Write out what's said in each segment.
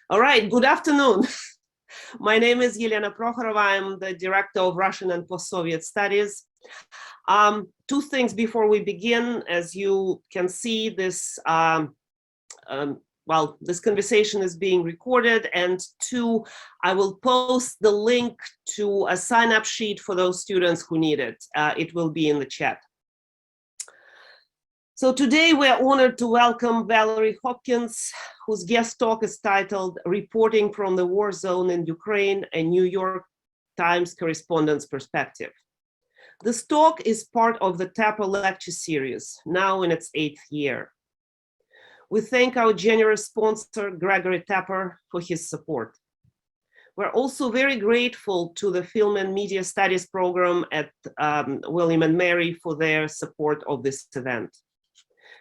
All right, good afternoon. My name is Elena Prokhorova. I'm the Director of Russian and Post-Soviet Studies. Two things before we begin. As you can see, this this conversation is being recorded, and two, I will post the link to a sign-up sheet for those students who need it. It will be in the chat. So today we're honored to welcome Valerie Hopkins, whose guest talk is titled Reporting from the War Zone in Ukraine, a New York Times Correspondent's Perspective. This talk is part of the Tepper lecture series, now in its 8th year. We thank our generous sponsor, Gregory Tepper, for his support. We're also very grateful to the Film and Media Studies program at William & Mary for their support of this event.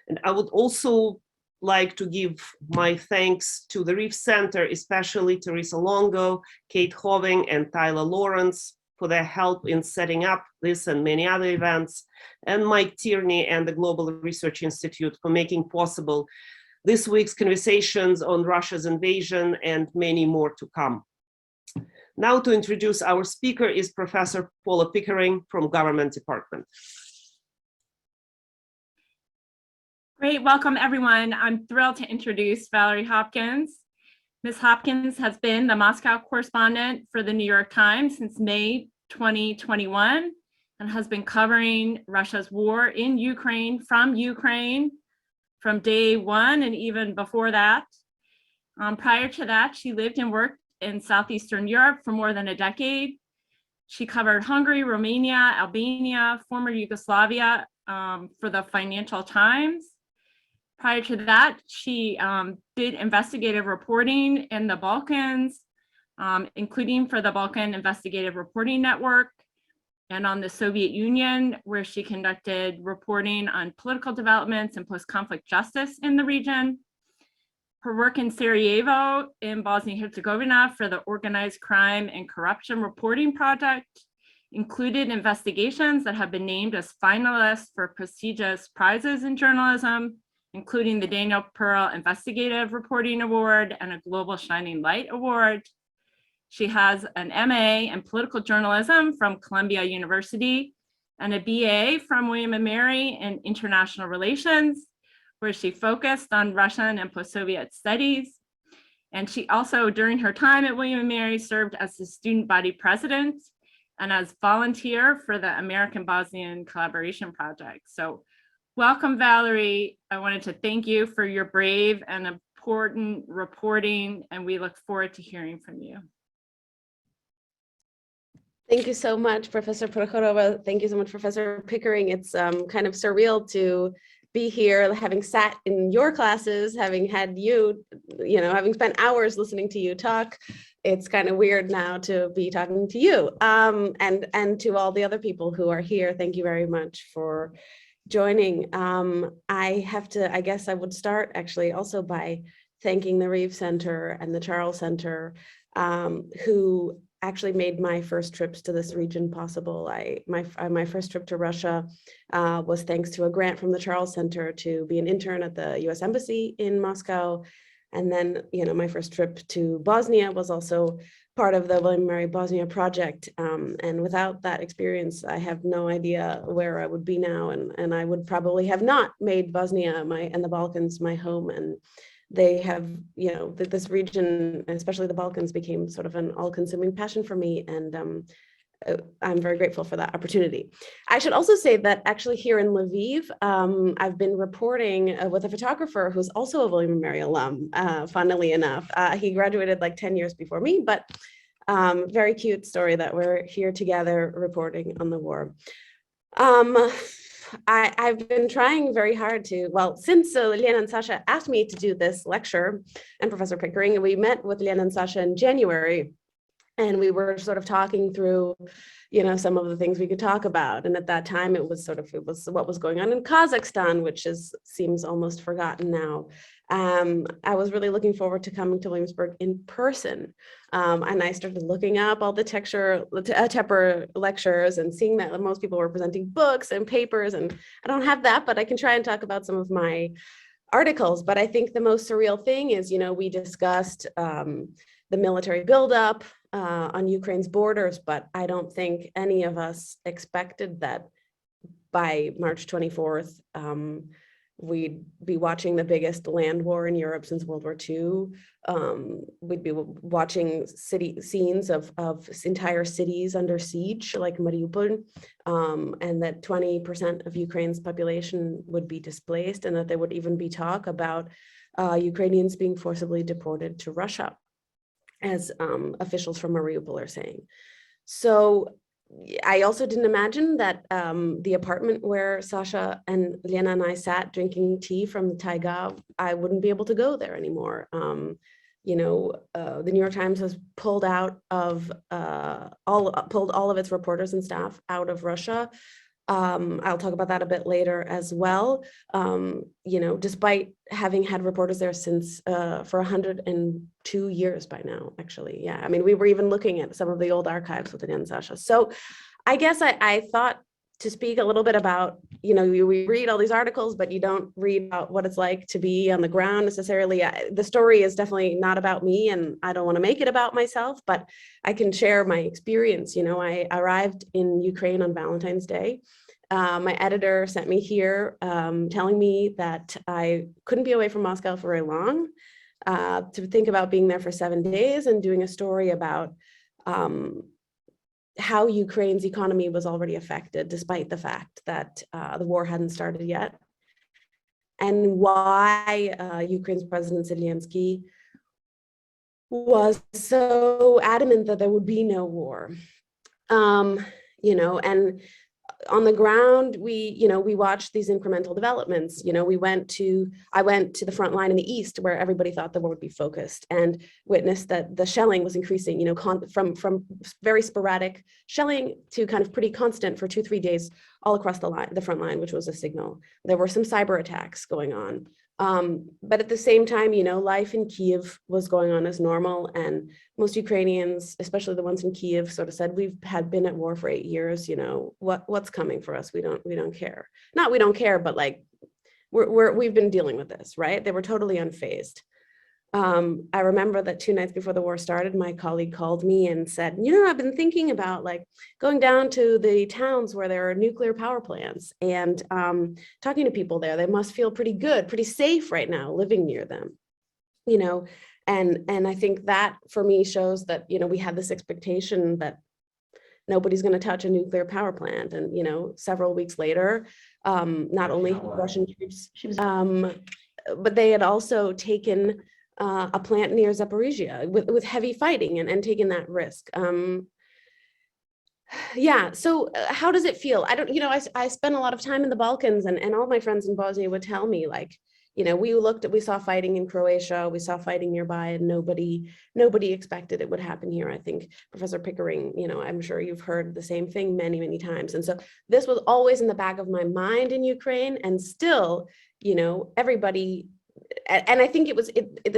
And I would also like to give my thanks to the Reef Center, especially Teresa Longo, Kate Hoving, and Tyler Lawrence for their help in setting up this and many other events, and Mike Tierney and the Global Research Institute for making possible this week's conversations on Russia's invasion and many more to come. Now to introduce our speaker is Professor Paula Pickering from Government Department. Great, welcome everyone. I'm thrilled to introduce Valerie Hopkins. Ms. Hopkins has been the Moscow correspondent for the New York Times since May 2021 and has been covering Russia's war in Ukraine from day one and even before that. Prior to that, she lived and worked in Southeastern Europe for more than a decade. She covered Hungary, Romania, Albania, former Yugoslavia for the Financial Times. Prior to that, she did investigative reporting in the Balkans, including for the Balkan Investigative Reporting Network and on the Soviet Union, where she conducted reporting on political developments and post-conflict justice in the region. Her work in Sarajevo in Bosnia-Herzegovina for the Organized Crime and Corruption Reporting Project included investigations that have been named as finalists for prestigious prizes in journalism, including the Daniel Pearl Investigative Reporting Award and a Global Shining Light Award. She has an MA in political journalism from Columbia University and a BA from William & Mary in international relations, where she focused on Russian and post-Soviet studies. And she also, during her time at William & Mary, served as the student body president and as volunteer for the American Bosnian Collaboration Project. So welcome, Valerie. I wanted to thank you for your brave and important reporting, and we look forward to hearing from you. Thank you so much, Professor Prokhorova. Thank you so much, Professor Pickering. It's kind of surreal to be here, having sat in your classes, having had you, having spent hours listening to you talk. It's kind of weird now to be talking to you and to all the other people who are here. Thank you very much for joining. I guess I would start actually also by thanking the Reeve Center and the Charles Center, who actually made my first trips to this region possible. My first trip to Russia was thanks to a grant from the Charles Center to be an intern at the US Embassy in Moscow. And then, my first trip to Bosnia was also part of the William & Mary Bosnia project. And without that experience, I have no idea where I would be now. And I would probably have not made Bosnia and the Balkans my home. And they have, this region, especially the Balkans, became sort of an all-consuming passion for me. And I'm very grateful for that opportunity. I should also say that actually here in Lviv, I've been reporting with a photographer who's also a William & Mary alum, funnily enough. He graduated like 10 years before me, but very cute story that we're here together reporting on the war. I've been trying very hard to, since Elena and Sasha asked me to do this lecture, and Professor Pickering, we met with Elena and Sasha in January, and we were sort of talking through, some of the things we could talk about. And at that time, it was what was going on in Kazakhstan, which seems almost forgotten now. I was really looking forward to coming to Williamsburg in person. And I started looking up all the Tepper lectures and seeing that most people were presenting books and papers. And I don't have that, but I can try and talk about some of my articles. But I think the most surreal thing is, we discussed the military buildup on Ukraine's borders, but I don't think any of us expected that by March 24th, we'd be watching the biggest land war in Europe since World War II. We'd be watching scenes of entire cities under siege, like Mariupol, and that 20% of Ukraine's population would be displaced, and that there would even be talk about Ukrainians being forcibly deported to Russia, as officials from Mariupol are saying. So I also didn't imagine that the apartment where Sasha and Elena and I sat drinking tea from the taiga, I wouldn't be able to go there anymore. The New York Times has pulled out of pulled all of its reporters and staff out of Russia. I'll talk about that a bit later as well. Despite having had reporters there since for 102 years by now, actually. Yeah, I mean, we were even looking at some of the old archives with Elena and Sasha. So I guess I thought to speak a little bit about, we read all these articles, but you don't read about what it's like to be on the ground necessarily. The story is definitely not about me, and I don't want to make it about myself, but I can share my experience. I arrived in Ukraine on Valentine's Day. My editor sent me here telling me that I couldn't be away from Moscow for very long, to think about being there for 7 days and doing a story about how Ukraine's economy was already affected, despite the fact that the war hadn't started yet, and why Ukraine's President Zelensky was so adamant that there would be no war. And on the ground, we watched these incremental developments. I went to the front line in the east, where everybody thought the war would be focused, and witnessed that the shelling was increasing, from very sporadic shelling to kind of pretty constant for 2-3 days all across the front line, which was a signal. There were some cyber attacks going on. But at the same time, life in Kyiv was going on as normal, and most Ukrainians, especially the ones in Kyiv, sort of said, we've been at war for 8 years. What's coming for us? We don't care. Not we don't care, but like we've been dealing with this, right? They were totally unfazed. I remember that 2 nights before the war started, my colleague called me and said, I've been thinking about like going down to the towns where there are nuclear power plants and talking to people there. They must feel pretty good, pretty safe right now living near them, and I think that for me shows that, we had this expectation that nobody's going to touch a nuclear power plant. And, several weeks later, not only Russian troops, but they had also taken a plant near Zaporizhia with heavy fighting and taking that risk. So how does it feel? I don't, I spent a lot of time in the Balkans, and all my friends in Bosnia would tell me, like, we saw fighting in Croatia, we saw fighting nearby, and nobody expected it would happen here. I think Professor Pickering, I'm sure you've heard the same thing many, many times. And so this was always in the back of my mind in Ukraine, and still, everybody. And I think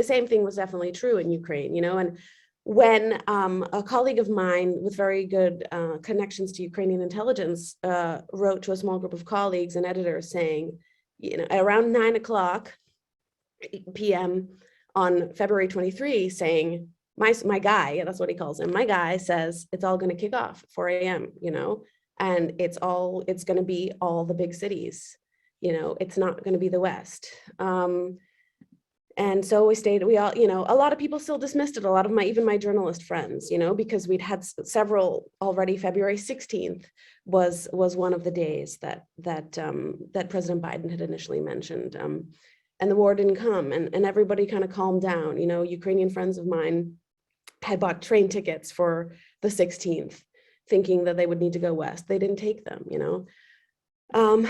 the same thing was definitely true in Ukraine, and when a colleague of mine with very good connections to Ukrainian intelligence wrote to a small group of colleagues and editors saying, around 9:00 p.m. on February 23, saying, my guy, that's what he calls him, my guy says it's all going to kick off at 4 a.m., and it's going to be all the big cities, it's not going to be the West. And so we all, a lot of people still dismissed it. A lot of even my journalist friends, because we'd had several already. February 16th was one of the days that President Biden had initially mentioned, and the war didn't come, and everybody kind of calmed down. Ukrainian friends of mine had bought train tickets for the 16th, thinking that they would need to go west. They didn't take them, and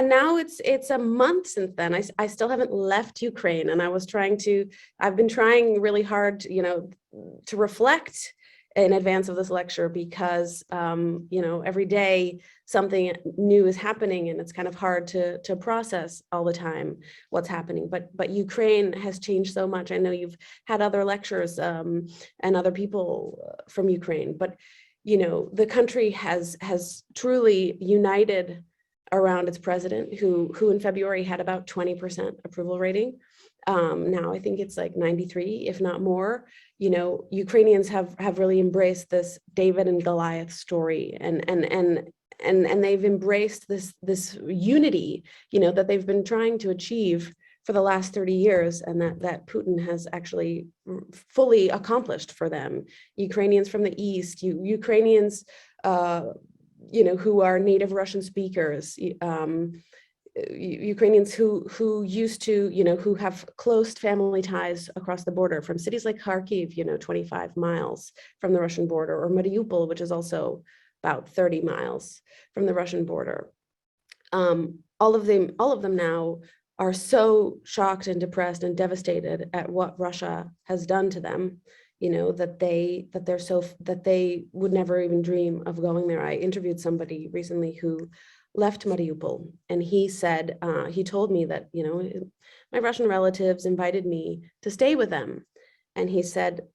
now it's a month since then. I still haven't left Ukraine, and I've been trying really hard, to reflect in advance of this lecture, because, every day something new is happening, and it's kind of hard to process all the time what's happening. But Ukraine has changed so much. I know you've had other lectures and other people from Ukraine, but, the country has truly united around its president, who in February had about 20% approval rating. Now I think it's like 93, if not more. You know, Ukrainians have really embraced this David and Goliath story, and they've embraced this unity, you know, that they've been trying to achieve for the last 30 years, and that Putin has actually fully accomplished for them. Ukrainians from the East, Ukrainians, you know, who are native Russian speakers, Ukrainians who used to, you know, who have close family ties across the border from cities like Kharkiv, you know, 25 miles from the Russian border, or Mariupol, which is also about 30 miles from the Russian border. All of them now are so shocked and depressed and devastated at what Russia has done to them, you know, that they would never even dream of going there. I interviewed somebody recently who left Mariupol, and he said, he told me that, you know, my Russian relatives invited me to stay with them. And he said,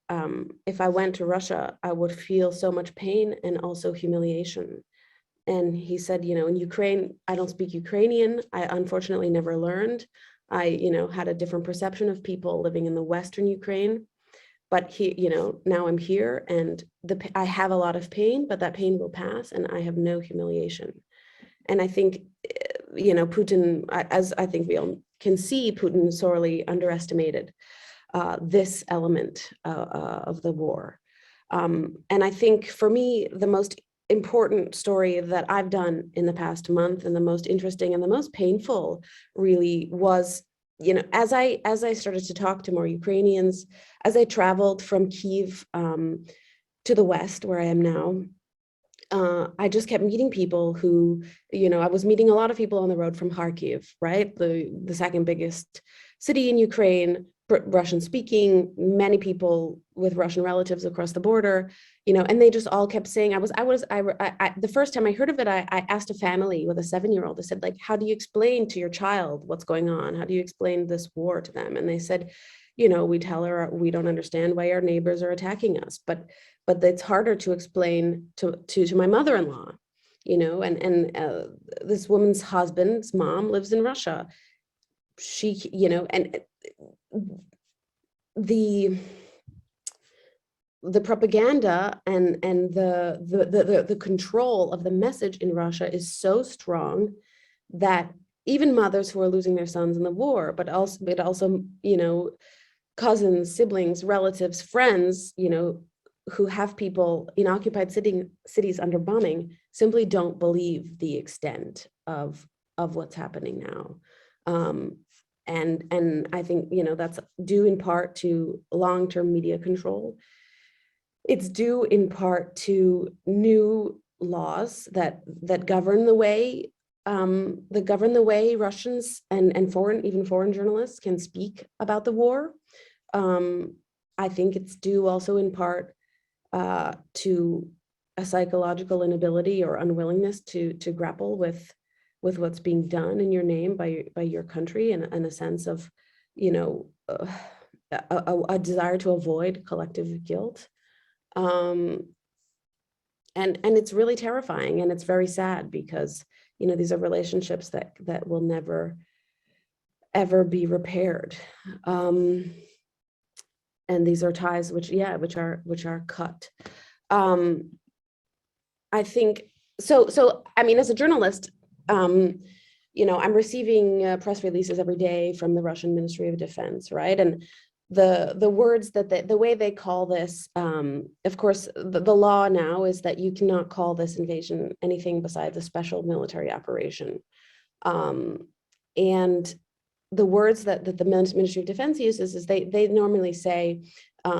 if I went to Russia, I would feel so much pain and also humiliation. And he said, you know, in Ukraine, I don't speak Ukrainian. I unfortunately never learned. I, you know, had a different perception of people living in the Western Ukraine. But he, you know, now I'm here, and I have a lot of pain, but that pain will pass, and I have no humiliation. And I think, you know, Putin, as I think we all can see, Putin sorely underestimated this element of the war. And I think for me, the most important story that I've done in the past month, and the most interesting and the most painful, really was, you know, as I started to talk to more Ukrainians, as I traveled from Kyiv to the West, where I am now, I just kept meeting people who, you know, I was meeting a lot of people on the road from Kharkiv, right? The second biggest city in Ukraine, Russian speaking, many people with Russian relatives across the border, you know, and they just all kept saying, the first time I heard of it, I asked a family with a 7-year-old, I said, like, how do you explain to your child what's going on? How do you explain this war to them? And they said, you know, we tell her we don't understand why our neighbors are attacking us, but it's harder to explain to my mother-in-law, you know, and this woman's husband's mom lives in Russia. She, you know, and the propaganda and the control of the message in Russia is so strong that even mothers who are losing their sons in the war, but also, you know, cousins, siblings, relatives, friends, you know, who have people in occupied cities under bombing, simply don't believe the extent of what's happening now. And I think, you know, that's due in part to long-term media control. It's due in part to new laws that govern the way Russians and even foreign journalists can speak about the war. I think it's due also in part to a psychological inability or unwillingness to grapple with what's being done in your name by your country, and a sense of, you know, a desire to avoid collective guilt. And it's really terrifying, and it's very sad, because, you know, these are relationships that will never ever be repaired. And these are ties which are cut. I think so. I mean, as a journalist, you know, I'm receiving press releases every day from the Russian Ministry of Defense, right? And the words that the way they call this, of course, the law now is that you cannot call this invasion anything besides a special military operation. And the words that the Ministry of Defense uses is they normally say,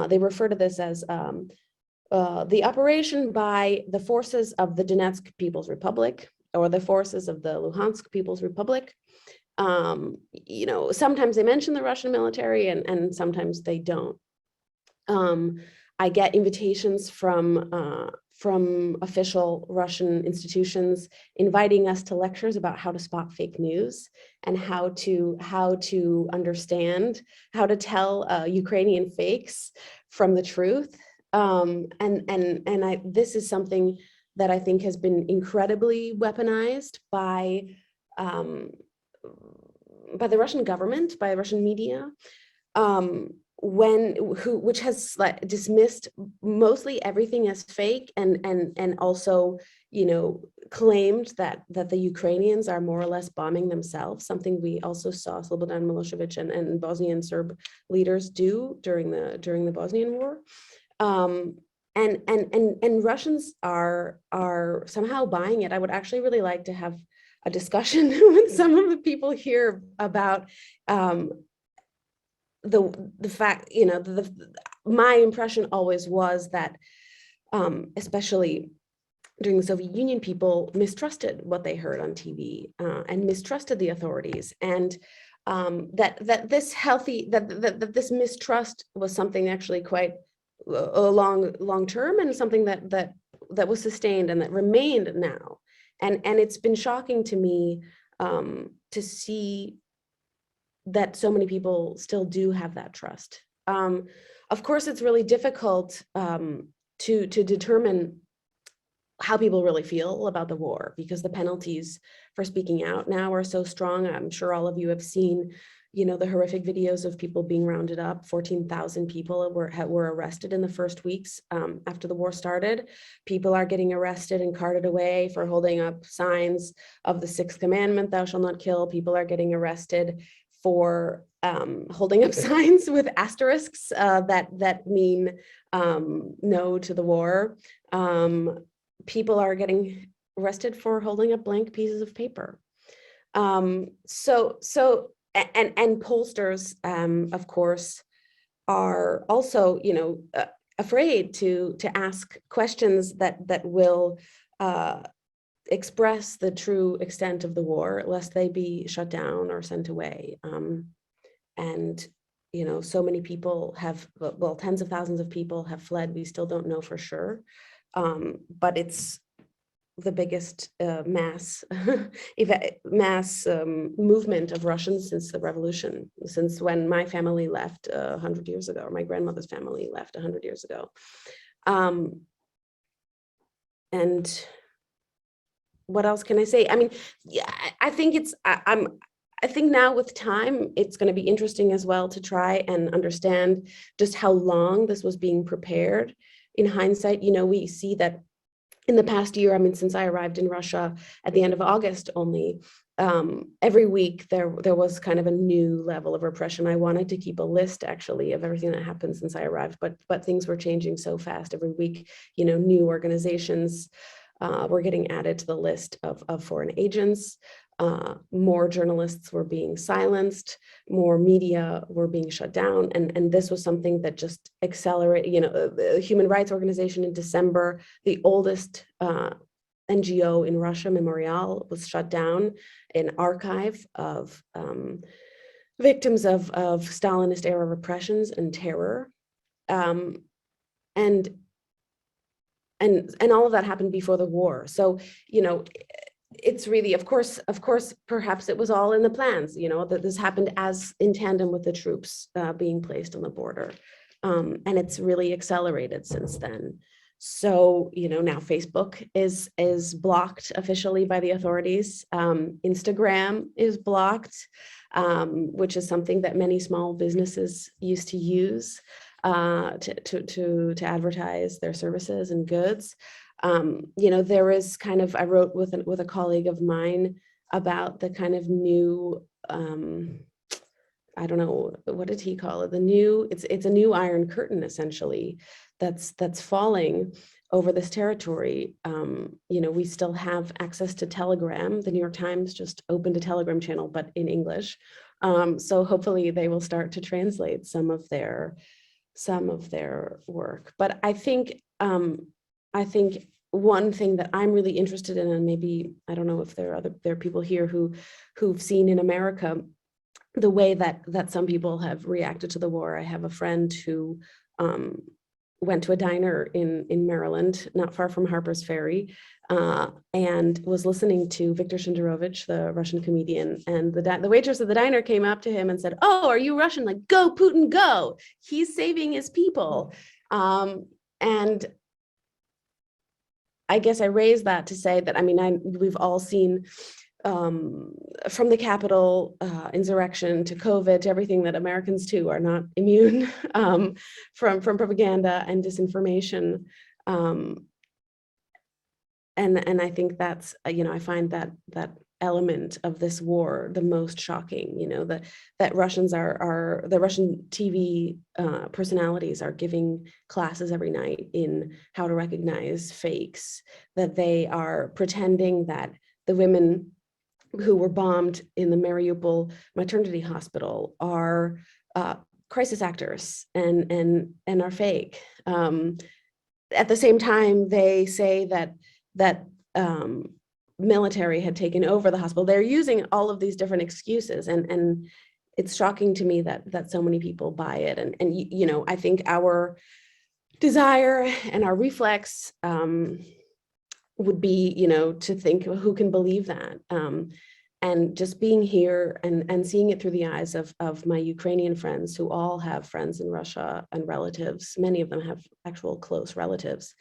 they refer to this as the operation by the forces of the Donetsk People's Republic, or the forces of the Luhansk People's Republic. You know, sometimes they mention the Russian military, and sometimes they don't. I get invitations from official Russian institutions inviting us to lectures about how to spot fake news and how to understand, how to tell Ukrainian fakes from the truth. And this is something that I think has been incredibly weaponized by the Russian government, by Russian media, which has dismissed mostly everything as fake, and also, you know, claimed that the Ukrainians are more or less bombing themselves, something we also saw Slobodan Milosevic and Bosnian Serb leaders do during the Bosnian War. And Russians are somehow buying it. I would actually really like to have a discussion with some of the people here about the fact, you know, my impression always was that, especially during the Soviet Union, people mistrusted what they heard on TV and mistrusted the authorities, and that this mistrust was something actually quite long term, and something that was sustained and that remained now. And it's been shocking to me to see that so many people still do have that trust. Of course, it's really difficult to determine how people really feel about the war, because the penalties for speaking out now are so strong. I'm sure all of you have seen, you know, the horrific videos of people being rounded up. 14,000 people were arrested in the first weeks after the war started. People are getting arrested and carted away for holding up signs of the sixth commandment, thou shalt not kill. People are getting arrested for holding up signs with asterisks that mean no to the war. People are getting arrested for holding up blank pieces of paper. And pollsters, of course, are also, you know, afraid to ask questions that will express the true extent of the war, lest they be shut down or sent away. And, you know, so many people have, well, tens of thousands of people have fled. We still don't know for sure, but it's the biggest mass movement of Russians since the revolution, since when my family left 100 years ago, or my grandmother's family left 100 years ago. And what else can I say? I mean, yeah, I think I think now with time, it's going to be interesting as well to try and understand just how long this was being prepared. In hindsight, you know, we see that in the past year, I mean, since I arrived in Russia at the end of August only, every week there was kind of a new level of repression. I wanted to keep a list actually of everything that happened since I arrived, but things were changing so fast. Every week, you know, new organizations were getting added to the list of foreign agents. More journalists were being silenced, more media were being shut down. And this was something that just accelerated, you know, the human rights organization in December, the oldest NGO in Russia, Memorial, was shut down, an archive of victims of Stalinist era repressions and terror. And all of that happened before the war. So, you know, it's really, of course, perhaps it was all in the plans, you know, that this happened as in tandem with the troops being placed on the border. And it's really accelerated since then. So, you know, now Facebook is blocked officially by the authorities. Instagram is blocked, which is something that many small businesses used to use to advertise their services and goods. You know, there is kind of, I wrote with a colleague of mine about the kind of new, I don't know, what did he call it? The new, it's a new Iron Curtain essentially that's falling over this territory. You know, we still have access to Telegram. The New York Times just opened a Telegram channel, but in English. So hopefully they will start to translate some of their work. But I think one thing that I'm really interested in, and maybe, I don't know if there are people here who've seen in America the way that some people have reacted to the war. I have a friend who went to a diner in Maryland, not far from Harper's Ferry, and was listening to Viktor Shyndarovich, the Russian comedian, and the waitress at the diner came up to him and said, "Oh, are you Russian? Like, go Putin, go! He's saving his people." And I guess I raise that to say that, I mean, we've all seen from the Capitol insurrection to COVID to everything, that Americans too are not immune from propaganda and disinformation. And I think that's, I find that element of this war the most shocking, that Russians are the Russian TV personalities are giving classes every night in how to recognize fakes, that they are pretending that the women who were bombed in the Mariupol maternity hospital are crisis actors and are fake. At the same time, they say that military had taken over the hospital. They're using all of these different excuses, and it's shocking to me that so many people buy it. And I think our desire and our reflex would be, to think, who can believe that? And just being here and seeing it through the eyes of my Ukrainian friends, who all have friends in Russia and relatives. Many of them have actual close relatives,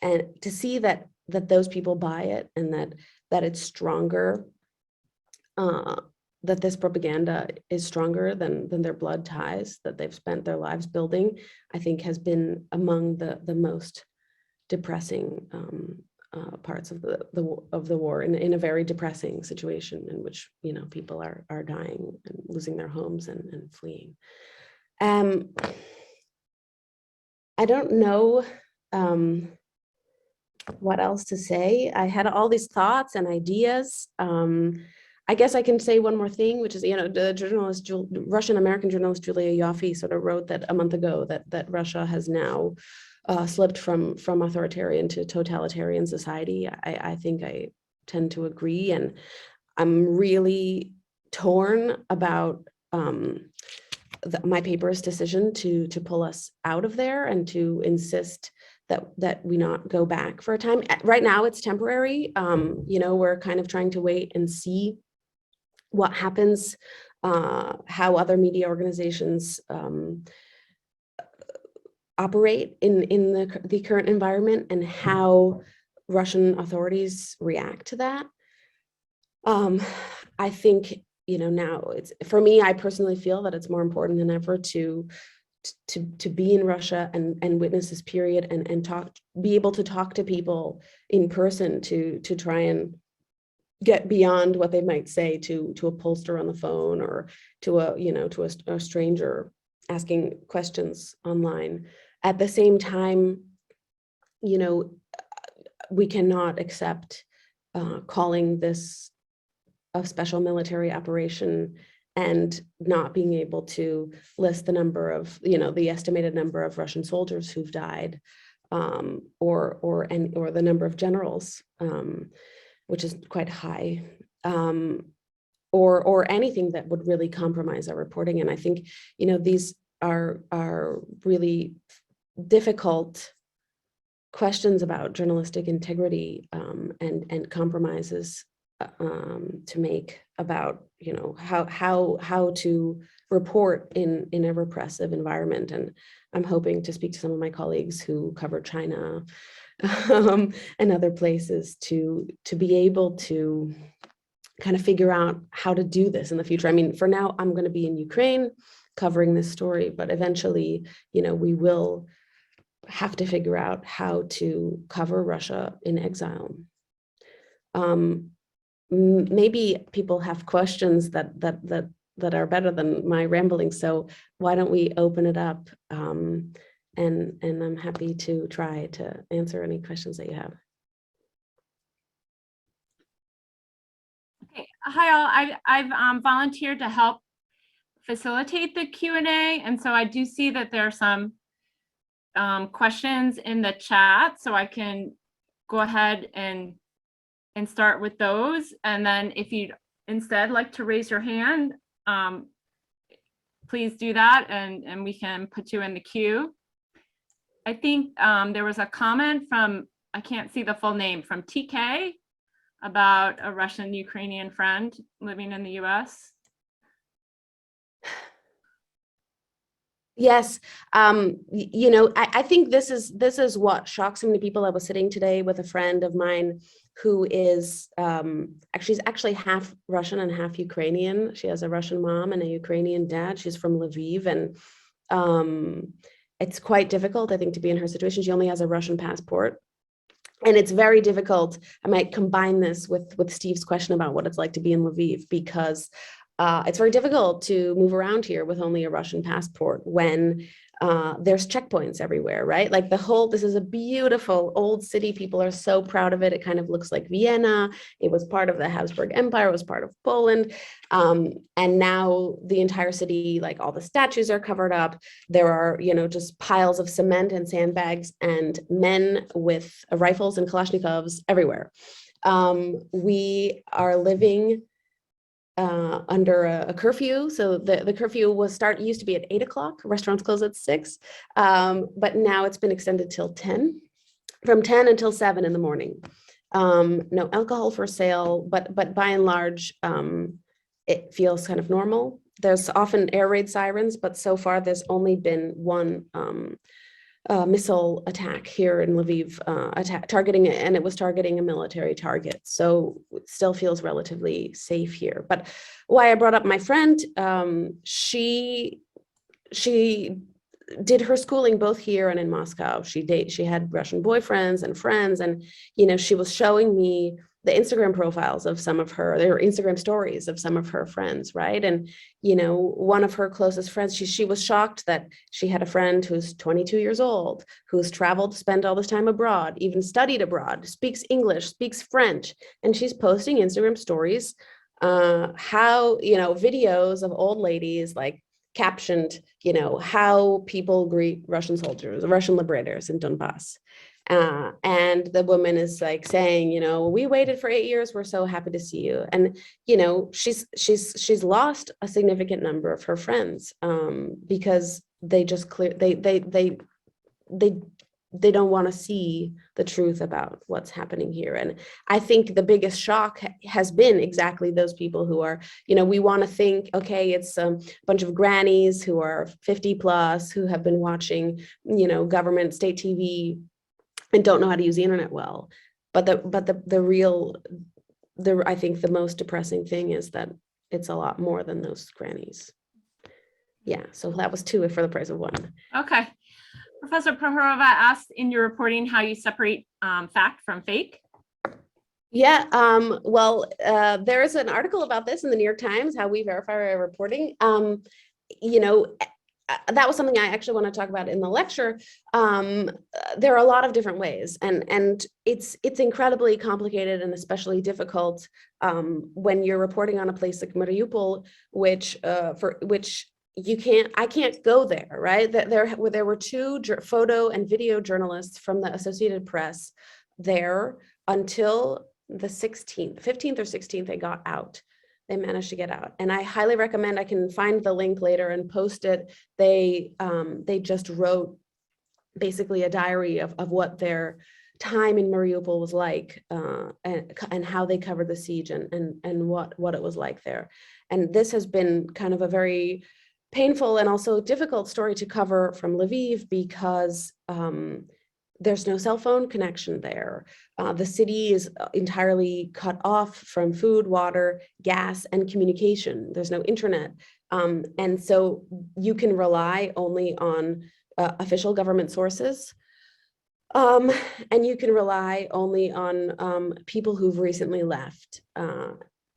and to see that those people buy it, and that it's stronger, that this propaganda is stronger than their blood ties that they've spent their lives building, I think has been among the most depressing parts of the war, in a very depressing situation in which people are dying and losing their homes and fleeing. I don't know what else to say. I had all these thoughts and ideas. I guess I can say one more thing, which is, the Russian-American journalist Julia Yoffe sort of wrote that a month ago, that Russia has now slipped from authoritarian to totalitarian society. I think I tend to agree, and I'm really torn about my paper's decision to pull us out of there and to insist that we not go back for a time. Right now, it's temporary. We're kind of trying to wait and see what happens, how other media organizations operate in the current environment, and how Russian authorities react to that. I think, now it's, for me, I personally feel that it's more important than ever to be in Russia and witness this period and be able to talk to people in person, to try and get beyond what they might say to a pollster on the phone, or to a stranger asking questions online. At the same time, we cannot accept calling this a special military operation and not being able to list the number of, the estimated number of Russian soldiers who've died, or the number of generals, which is quite high, or anything that would really compromise our reporting. And I think, these are really difficult questions about journalistic integrity, and compromises to make about how to report in a repressive environment. And I'm hoping to speak to some of my colleagues who cover China and other places to be able to kind of figure out how to do this in the future. I mean, for now, I'm going to be in Ukraine covering this story, but eventually, we will have to figure out how to cover Russia in exile. Maybe people have questions that are better than my rambling, so why don't we open it up, and I'm happy to try to answer any questions that you have. Okay, hi all. I've volunteered to help facilitate the Q&A, and so I do see that there are some questions in the chat, so I can go ahead and start with those. And then if you'd instead like to raise your hand, please do that, and we can put you in the queue. I think there was a comment from, I can't see the full name, from TK about a Russian Ukrainian friend living in the US. Yes, I think this is what shocks so many people. I was sitting today with a friend of mine who is she's actually half Russian and half Ukrainian. She has a Russian mom and a Ukrainian dad. She's from Lviv, and it's quite difficult, I think, to be in her situation. She only has a Russian passport. And it's very difficult. I might combine this with Steve's question about what it's like to be in Lviv, because it's very difficult to move around here with only a Russian passport when there's checkpoints everywhere, right? Like this is a beautiful old city. People are so proud of it. It kind of looks like Vienna. It was part of the Habsburg Empire. It was part of Poland. And now the entire city, like all the statues are covered up. There are, just piles of cement and sandbags and men with rifles and Kalashnikovs everywhere. We are living under a curfew. So the curfew used to be at 8 o'clock, restaurants close at 6, but now it's been extended till 10, from 10 until 7 in the morning. No alcohol for sale, but by and large, it feels kind of normal. There's often air raid sirens, but so far there's only been one missile attack here in Lviv, and it was targeting a military target. So it still feels relatively safe here. But why I brought up my friend, she did her schooling both here and in Moscow. She had Russian boyfriends and friends, and she was showing me the Instagram profiles of some of their Instagram stories of some of her friends, right? And one of her closest friends, she was shocked that she had a friend who's 22 years old, who's traveled, spent all this time abroad, even studied abroad, speaks English, speaks French, and she's posting Instagram stories, videos of old ladies, like captioned, how people greet Russian soldiers, Russian liberators in Donbass. And the woman is like saying, we waited for 8 years. We're so happy to see you. And, she's lost a significant number of her friends because they just they don't want to see the truth about what's happening here. And I think the biggest shock has been exactly those people who are, we want to think, okay, it's a bunch of grannies who are 50 plus, who have been watching, government state TV and don't know how to use the internet well. But I think the most depressing thing is that it's a lot more than those grannies. Yeah, so that was 2 for the price of 1. Okay. Professor Prokhorova asked in your reporting how you separate fact from fake. Yeah, there is an article about this in the New York Times, how we verify our reporting. That was something I actually want to talk about in the lecture. There are a lot of different ways, and it's incredibly complicated and especially difficult when you're reporting on a place like Mariupol, which I can't go there, right? There were 2 photo and video journalists from the Associated Press there until the 15th or 16th. They got out. They managed to get out, and I highly recommend. I can find the link later and post it. They just wrote basically a diary of what their time in Mariupol was like, and how they covered the siege and what it was like there. And this has been kind of a very painful and also difficult story to cover from Lviv, because there's no cell phone connection there. The city is entirely cut off from food, water, gas, and communication. There's no internet. And so you can rely only on official government sources. And you can rely only on people who've recently left,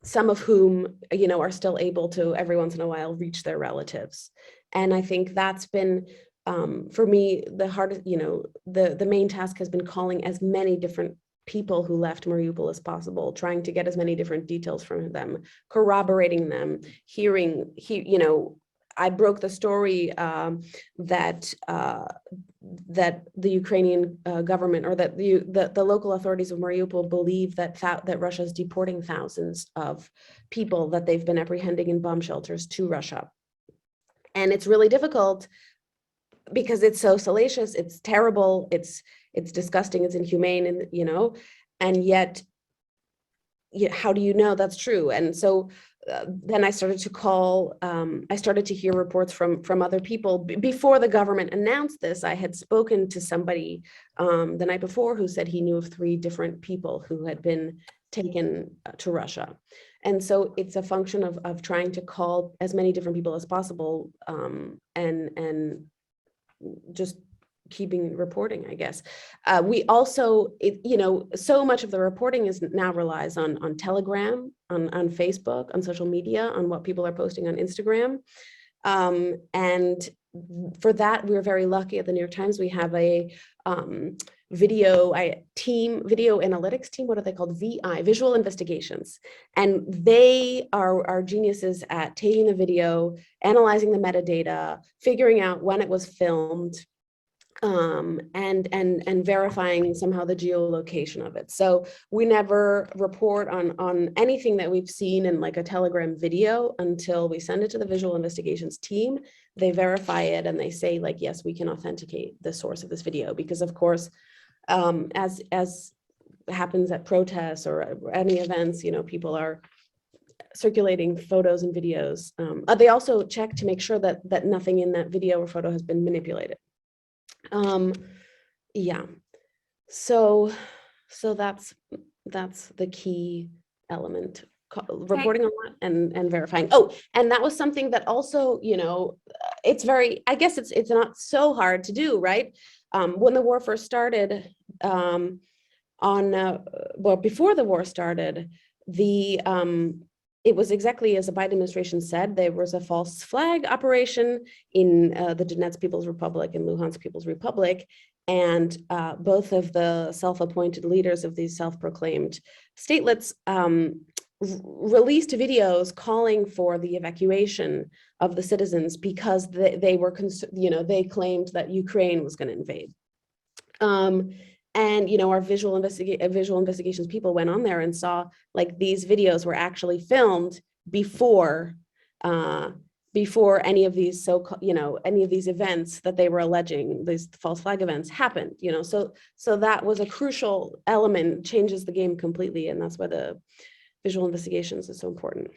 some of whom, are still able to every once in a while reach their relatives. And I think that's been, for me, the hardest, the main task has been calling as many different people who left Mariupol as possible, trying to get as many different details from them, corroborating them, I broke the story that the Ukrainian government, or that the local authorities of Mariupol believe that Russia is deporting thousands of people that they've been apprehending in bomb shelters to Russia. And it's really difficult because it's so salacious, it's terrible, it's disgusting, it's inhumane, and and yet, how do you know that's true? And so then I started to call, I started to hear reports from other people. Before the government announced this, I had spoken to somebody the night before who said he knew of 3 different people who had been taken to Russia. And so it's a function of trying to call as many different people as possible, and just keeping reporting, I guess. We also, so much of the reporting is now relies on Telegram, on Facebook, on social media, on what people are posting on Instagram. And for that, we're very lucky at the New York Times. We have a video analytics team. What are they called? Visual Investigations. And they are geniuses at taking the video, analyzing the metadata, figuring out when it was filmed, and verifying somehow the geolocation of it. So we never report on anything that we've seen in like a Telegram video until we send it to the Visual Investigations team. They verify it and they say like, yes, we can authenticate the source of this video, because of course, as happens at protests or any events, people are circulating photos and videos. They also check to make sure that nothing in that video or photo has been manipulated. Yeah, so that's the key element, reporting on that and verifying. Oh, and that was something that also, it's very, I guess it's not so hard to do, right? When the war first started, before the war started, it was exactly as the Biden administration said. There was a false flag operation in the Donetsk People's Republic and Luhansk People's Republic. And both of the self-appointed leaders of these self-proclaimed statelets released videos calling for the evacuation of the citizens because they were, they claimed that Ukraine was going to invade. And, our visual investigations people went on there and saw like these videos were actually filmed before any of these any of these events that they were alleging, these false flag events happened, so that was a crucial element, changes the game completely. And that's why the visual investigations is so important.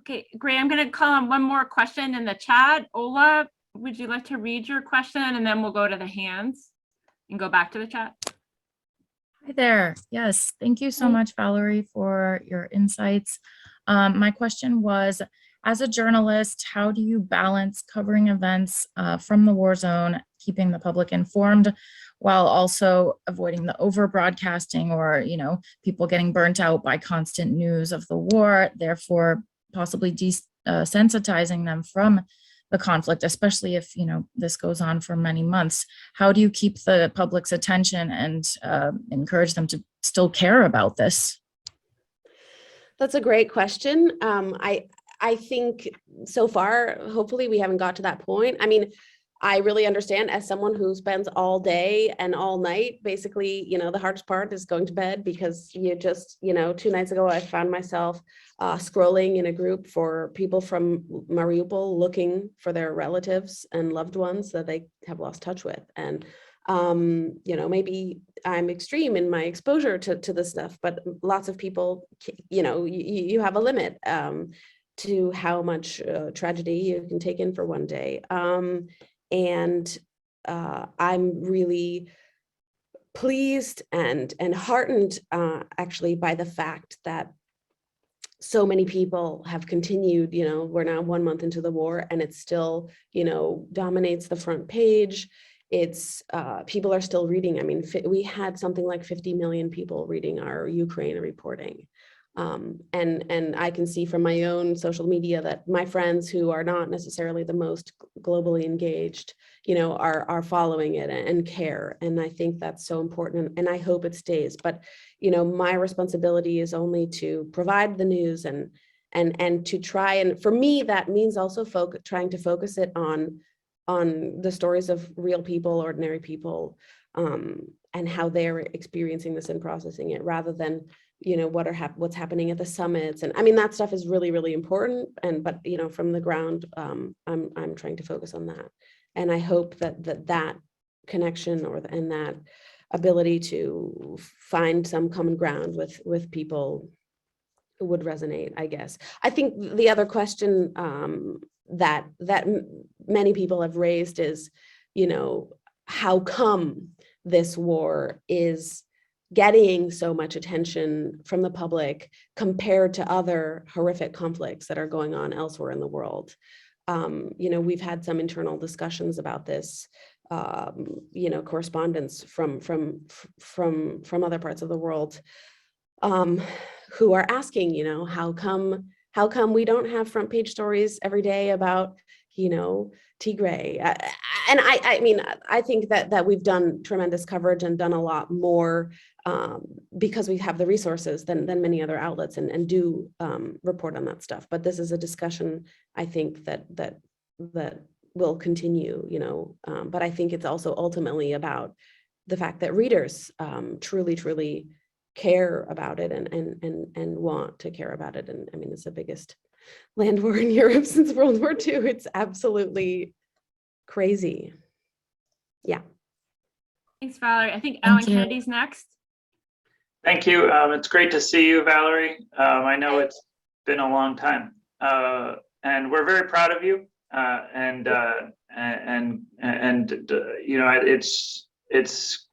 Okay, great. I'm going to call on one more question in the chat. Ola, would you like to read your question, and then we'll go to the hands and go back to the chat? Hi there. Yes, thank you so much, Valerie, for your insights. My question was, as a journalist, how do you balance covering events from the war zone, keeping the public informed, while also avoiding the over broadcasting or, people getting burnt out by constant news of the war, therefore possibly desensitizing them from the conflict, especially if, this goes on for many months? How do you keep the public's attention and encourage them to still care about this? That's a great question. I think so far, hopefully we haven't got to that point. I mean, I really understand, as someone who spends all day and all night, basically, the hardest part is going to bed, because you just, 2 nights ago, I found myself scrolling in a group for people from Mariupol looking for their relatives and loved ones that they have lost touch with. And, maybe I'm extreme in my exposure to this stuff, but lots of people, you have a limit to how much tragedy you can take in for one day. And I'm really pleased and heartened actually by the fact that so many people have continued. We're now 1 month into the war, and it still, dominates the front page. It's people are still reading. I mean, we had something like 50 million people reading our Ukraine reporting. And I can see from my own social media that my friends who are not necessarily the most globally engaged, are following it and care. And I think that's so important, and I hope it stays. But, my responsibility is only to provide the news and to try. And for me, that means also trying to focus it on the stories of real people, ordinary people, and how they're experiencing this and processing it, rather than what's happening at the summits. And I mean, that stuff is really, really important. But from the ground, I'm trying to focus on that. And I hope that connection and that ability to find some common ground with people resonate, I guess. I think the other question that many people have raised is, how come this war is getting so much attention from the public compared to other horrific conflicts that are going on elsewhere in the world? We've had some internal discussions about this, correspondents from other parts of the world who are asking, how come we don't have front page stories every day about, Tigray? And I think that we've done tremendous coverage and done a lot more because we have the resources than many other outlets and do report on that stuff. But this is a discussion, I think, that will continue, but I think it's also ultimately about the fact that readers truly care about it and want to care about it. And I mean, it's the biggest land war in Europe since World War II. It's absolutely crazy. Yeah. Thanks, Valerie. I think Thank Alan you. Kennedy's next. Thank you. It's great to see you, Valerie. I know it's been a long time, and we're very proud of you. It's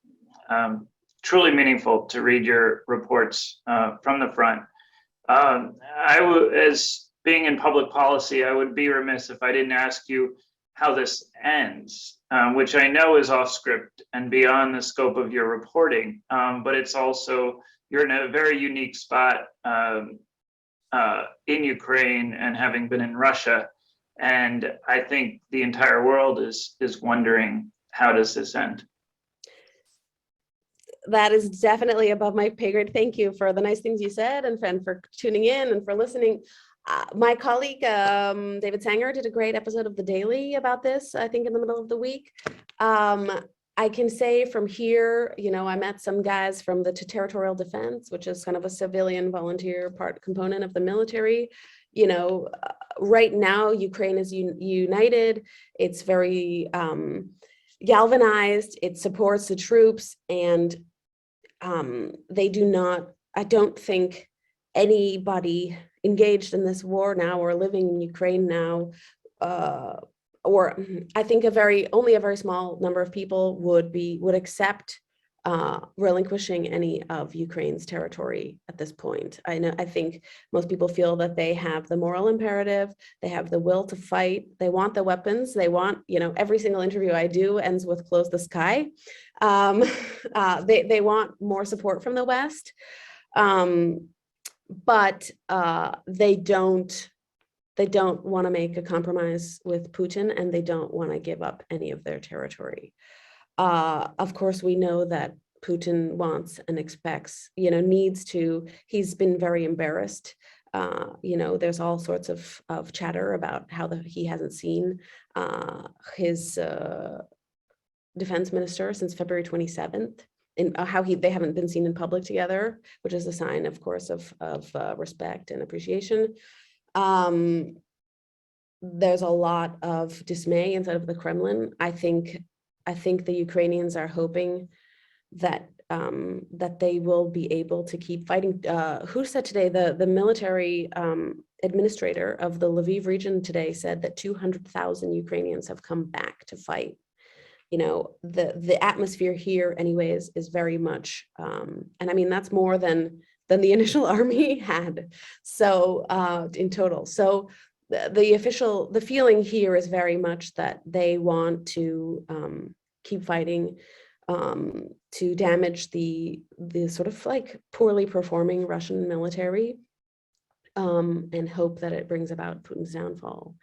truly meaningful to read your reports from the front. As being in public policy, I would be remiss if I didn't ask you how this ends, which I know is off script and beyond the scope of your reporting, but it's also, you're in a very unique spot in Ukraine and having been in Russia. And I think the entire world is wondering, how does this end? That is definitely above my pay grade. Thank you for the nice things you said and for tuning in and for listening. My colleague, David Sanger, did a great episode of The Daily about this, I think in the middle of the week. I can say from here, I met some guys from the Territorial Defense, which is kind of a civilian volunteer component of the military. Right now, Ukraine is united. It's very galvanized. It supports the troops, and they do not, I don't think anybody engaged in this war now or living in Ukraine now, or I think only a very small number of people would accept relinquishing any of Ukraine's territory at this point. I think most people feel that they have the moral imperative, they have the will to fight, they want the weapons, they want, every single interview I do ends with "close the sky." They want more support from the West, but they don't want to make a compromise with Putin, and they don't want to give up any of their territory. Of course, we know that Putin wants and expects, needs to, he's been very embarrassed. There's all sorts of chatter about how he hasn't seen his defense minister since February 27th, and how they haven't been seen in public together, which is a sign, of course, of respect and appreciation. There's a lot of dismay inside of the Kremlin. I think the Ukrainians are hoping that they will be able to keep fighting. Who said today, the military administrator of the Lviv region today said that 200,000 Ukrainians have come back to fight. The atmosphere here anyways is very much, and I mean, that's more than the initial army had. So in total. So the feeling here is very much that they want to keep fighting to damage the sort of like poorly performing Russian military, and hope that it brings about Putin's downfall.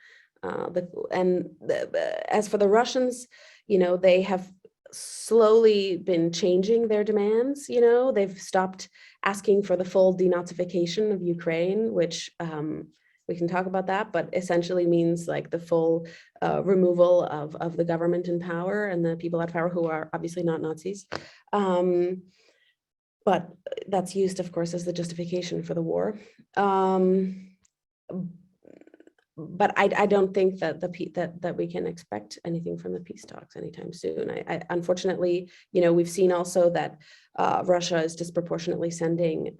As for the Russians, they have slowly been changing their demands. They've stopped asking for the full denazification of Ukraine, which we can talk about that, but essentially means like the full removal of the government in power and the people at power who are obviously not Nazis. But that's used, of course, as the justification for the war. but I don't think that that we can expect anything from the peace talks anytime soon. I unfortunately, we've seen also that Russia is disproportionately sending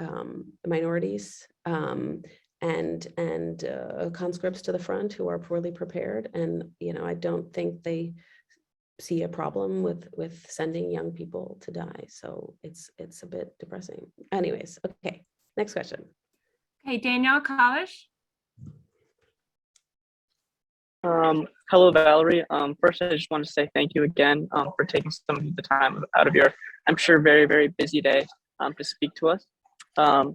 minorities and conscripts to the front who are poorly prepared, and I don't think they see a problem with sending young people to die. So it's a bit depressing. Anyways, okay, next question. Okay, Danielle Kalish. Hello, Valerie. First, I just want to say thank you again for taking some of the time out of your, I'm sure, very, very busy day to speak to us.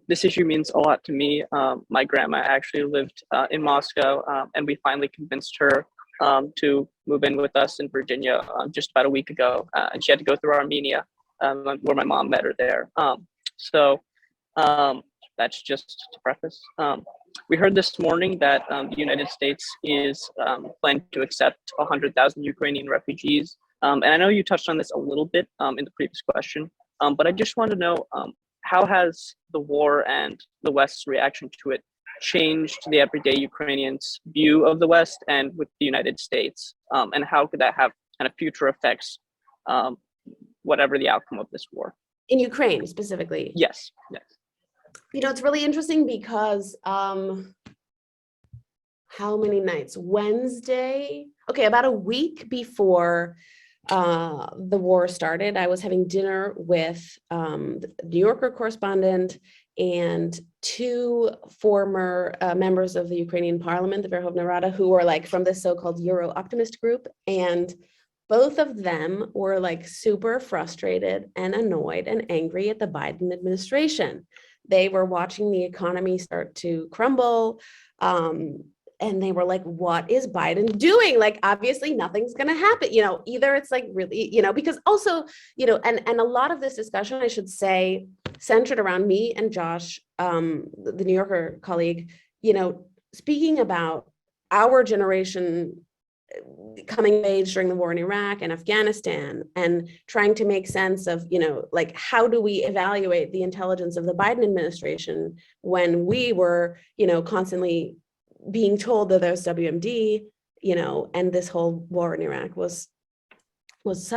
This issue means a lot to me. My grandma actually lived in Moscow, and we finally convinced her to move in with us in Virginia just about a week ago, and she had to go through Armenia, where my mom met her there. So that's just to preface. We heard this morning that the United States is planning to accept 100,000 Ukrainian refugees. And I know you touched on this a little bit in the previous question, but I just want to know, how has the war and the West's reaction to it changed the everyday Ukrainians' view of the West and with the United States? And how could that have kind of future effects, whatever the outcome of this war? In Ukraine specifically? Yes, yes. It's really interesting because how many nights? Wednesday? Okay, about a week before the war started, I was having dinner with the New Yorker correspondent and two former members of the Ukrainian parliament, the Verkhovna Rada, who were like from this so-called Euro optimist group. And both of them were like super frustrated and annoyed and angry at the Biden administration. They were watching the economy start to crumble. And they were like, what is Biden doing? Like, obviously nothing's going to happen. Either it's like really, because also, and a lot of this discussion, I should say, centered around me and Josh, the New Yorker colleague, speaking about our generation coming of age during the war in Iraq and Afghanistan, and trying to make sense of, like, how do we evaluate the intelligence of the Biden administration when we were, constantly being told that there's WMD, and this whole war in Iraq was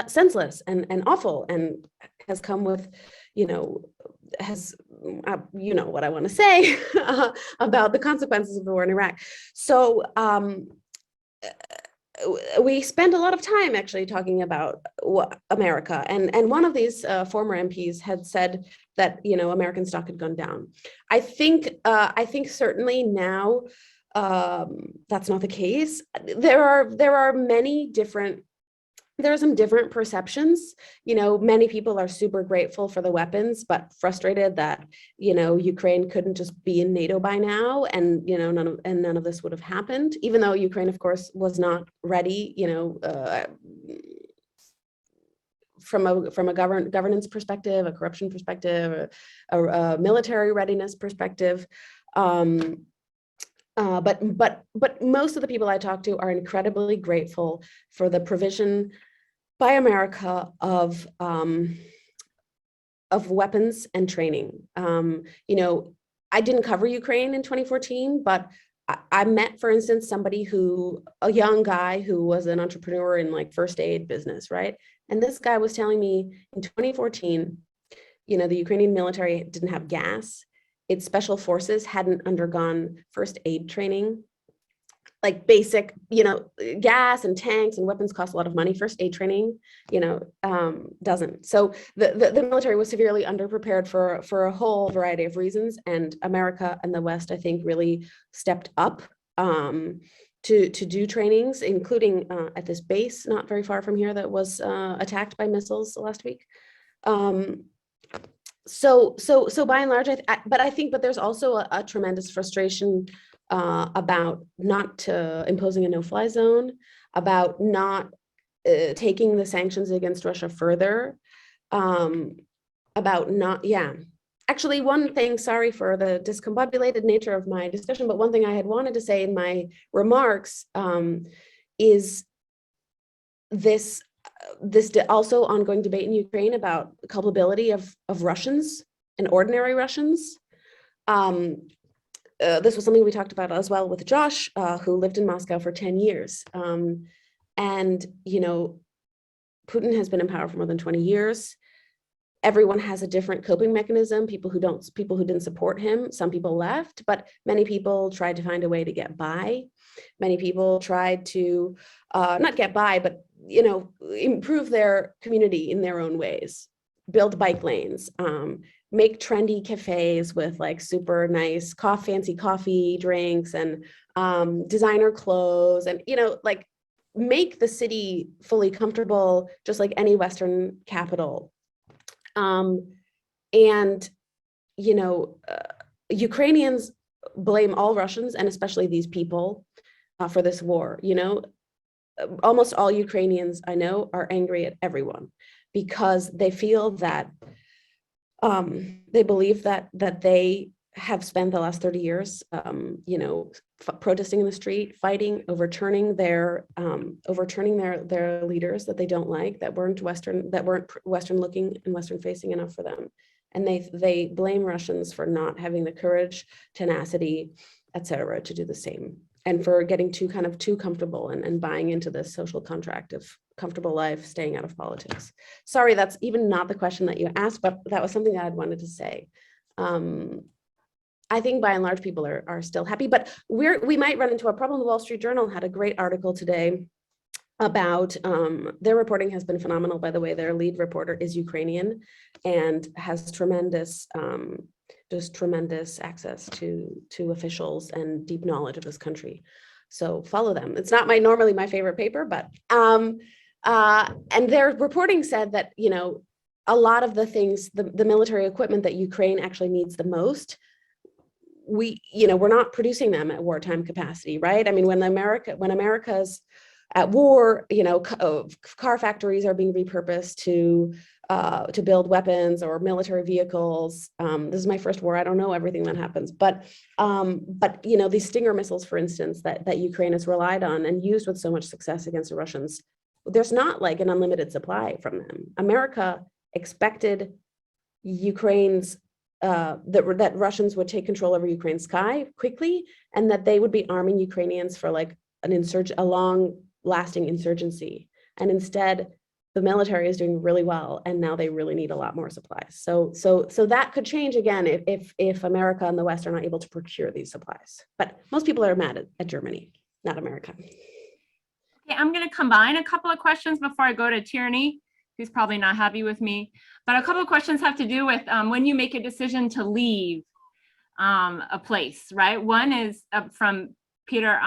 senseless and awful, and has come with, what I want to say about the consequences of the war in Iraq. So we spent a lot of time actually talking about America, and one of these former MPs had said that American stock had gone down. I think certainly now that's not the case. There are some different perceptions. Many people are super grateful for the weapons, but frustrated that Ukraine couldn't just be in NATO by now, and none of this would have happened, even though Ukraine, of course, was not ready. From a governance perspective, a corruption perspective, a military readiness perspective. But most of the people I talk to are incredibly grateful for the provision by America of weapons and training. I didn't cover Ukraine in 2014, but I met, for instance, a young guy who was an entrepreneur in like first aid business, right? And this guy was telling me in 2014, the Ukrainian military didn't have gas. Its special forces hadn't undergone first aid training. Like basic, gas and tanks and weapons cost a lot of money. First aid training, doesn't. So the military was severely underprepared for a whole variety of reasons. And America and the West, I think, really stepped up to do trainings, including at this base not very far from here that was attacked by missiles last week. So by and large, but there's also a tremendous frustration about not imposing a no-fly zone, about not taking the sanctions against Russia further, about not, Actually, one thing, sorry for the discombobulated nature of my discussion, but one thing I had wanted to say in my remarks is this also ongoing debate in Ukraine about culpability of Russians and ordinary Russians. this was something we talked about as well with Josh, who lived in Moscow for 10 years. And, you know, Putin has been in power for more than 20 years. Everyone has a different coping mechanism. People who didn't support him, some people left, but many people tried to find a way to get by. Many people tried to not get by, but, you know, improve their community in their own ways, build bike lanes, make trendy cafes with like super nice fancy coffee drinks and designer clothes, and, you know, like make the city fully comfortable, just like any Western capital. And, you know, Ukrainians blame all Russians, and especially these people, for this war. You know, almost all Ukrainians I know are angry at everyone because they feel that they believe that they have spent the last 30 years, you know, protesting in the street, fighting, overturning their leaders that they don't like, that weren't Western looking and Western facing enough for them. And they blame Russians for not having the courage, tenacity, etc., to do the same, and for getting too comfortable and buying into this social contract of comfortable life, staying out of politics. Sorry, that's even not the question that you asked, but that was something that I'd wanted to say. I think by and large people are still happy, but we might run into a problem. The Wall Street Journal had a great article today about their reporting has been phenomenal. By the way, their lead reporter is Ukrainian and has tremendous access to officials and deep knowledge of this country. So follow them. It's not normally my favorite paper, but and their reporting said that, you know, a lot of the things, the military equipment that Ukraine actually needs the most, we're not producing them at wartime capacity, right? I mean, when America's at war, you know, car factories are being repurposed to build weapons or military vehicles. This is my first war. I don't know everything that happens, but you know, these Stinger missiles, for instance, that Ukraine has relied on and used with so much success against the Russians, there's not like an unlimited supply from them. America expected Ukraine's that Russians would take control over Ukraine's sky quickly, and that they would be arming Ukrainians for like a long-lasting insurgency. And instead, the military is doing really well, and now they really need a lot more supplies. So that could change again if America and the West are not able to procure these supplies. But most people are mad at Germany, not America. Okay, I'm going to combine a couple of questions before I go to Tierney, who's probably not happy with me. But a couple of questions have to do with when you make a decision to leave a place, right? One is from Peter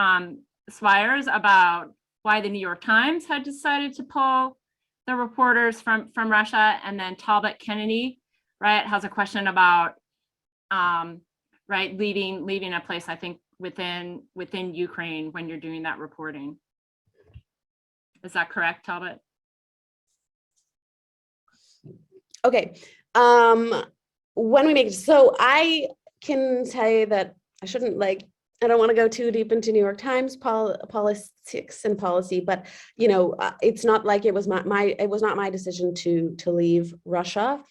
Swires about why the New York Times had decided to pull the reporters from Russia, and then Talbot Kennedy, right, has a question about right, leaving a place, I think within Ukraine when you're doing that reporting. Is that correct, Talbot? Okay, when we make, so I can say that I shouldn't I don't want to go too deep into New York Times politics and policy, but you know, it's not like it was not my decision to leave Russia.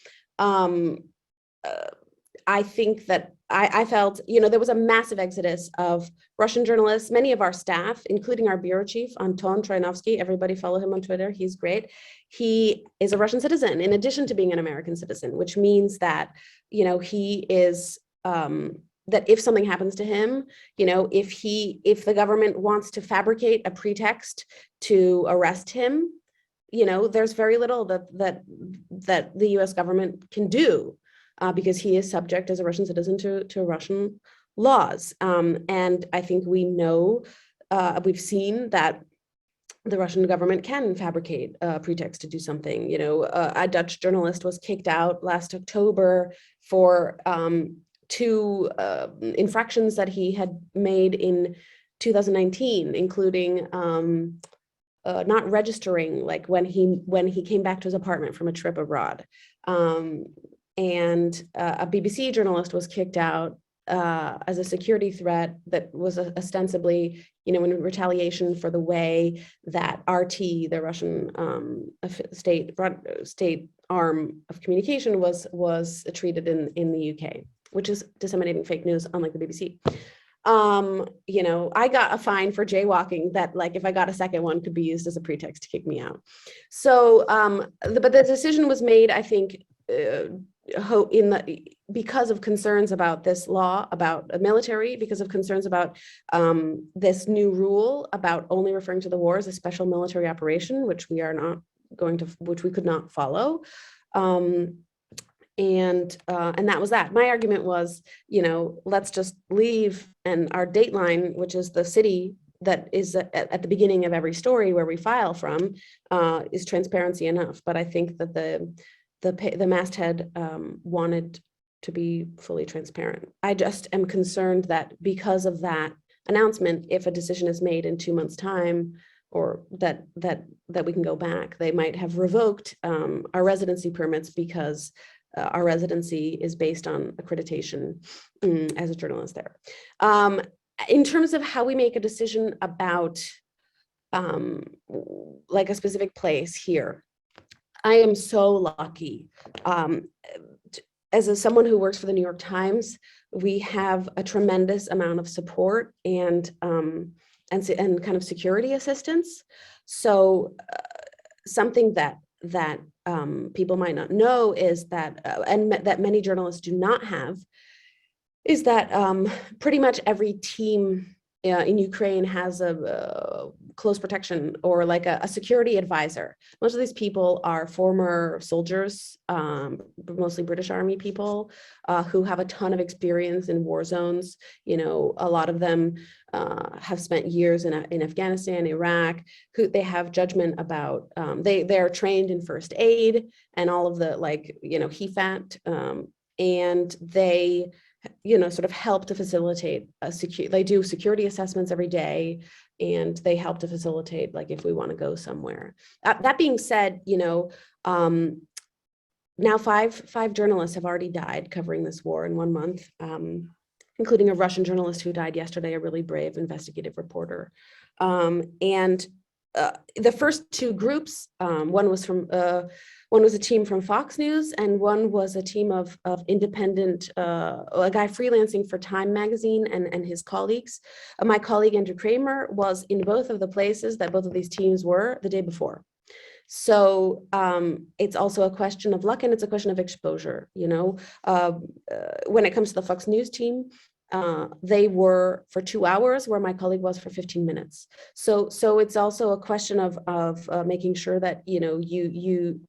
I think that I felt, you know, there was a massive exodus of Russian journalists. Many of our staff, including our bureau chief, Anton Troianovsky, everybody follow him on Twitter, he's great. He is a Russian citizen in addition to being an American citizen, which means that, you know, he is, that if something happens to him, you know, if the government wants to fabricate a pretext to arrest him, you know, there's very little that the US government can do. Because he is subject as a Russian citizen to Russian laws. And I think we know, we've seen that the Russian government can fabricate a pretext to do something. You know, a Dutch journalist was kicked out last October for 2 infractions that he had made in 2019, including not registering, like when he came back to his apartment from a trip abroad. And a BBC journalist was kicked out as a security threat that was ostensibly, you know, in retaliation for the way that RT, the Russian state arm of communication, was treated in the UK. which is disseminating fake news, unlike the BBC. You know, I got a fine for jaywalking that, like, if I got a second one, could be used as a pretext to kick me out. So, but the decision was made, I think, because of concerns about this law, about a military, because of concerns about this new rule about only referring to the war as a special military operation, which we are not going to, which we could not follow. And that was that. My argument was, you know, let's just leave, and our dateline, which is the city that is at the beginning of every story where we file from, is transparency enough. But I think that the masthead wanted to be fully transparent. I just am concerned that because of that announcement, if a decision is made in 2 months' time, or that we can go back, they might have revoked our residency permits because our residency is based on accreditation as a journalist there. In terms of how we make a decision about like a specific place here, I am so lucky. As someone who works for the New York Times, we have a tremendous amount of support and kind of security assistance. So something that people might not know is that, and that many journalists do not have, is that pretty much every team in Ukraine has a close protection or like a security advisor. Most of these people are former soldiers, mostly British Army people, who have a ton of experience in war zones. You know, a lot of them have spent years in Afghanistan, Iraq. They have judgment about, they're trained in first aid and all of the, like, you know, HEFAT, and they, you know, sort of help to facilitate they do security assessments every day, and they help to facilitate, like, if we want to go somewhere. That being said, you know, now five journalists have already died covering this war in 1 month, including a Russian journalist who died yesterday, a really brave investigative reporter. And the first two groups, one was a team from Fox News, and one was a team of independent, a guy freelancing for Time magazine and his colleagues. My colleague Andrew Kramer was in both of the places that both of these teams were the day before. So it's also a question of luck, and it's a question of exposure. You know, when it comes to the Fox News team, they were for 2 hours where my colleague was for 15 minutes. So it's also a question of making sure that, you know, you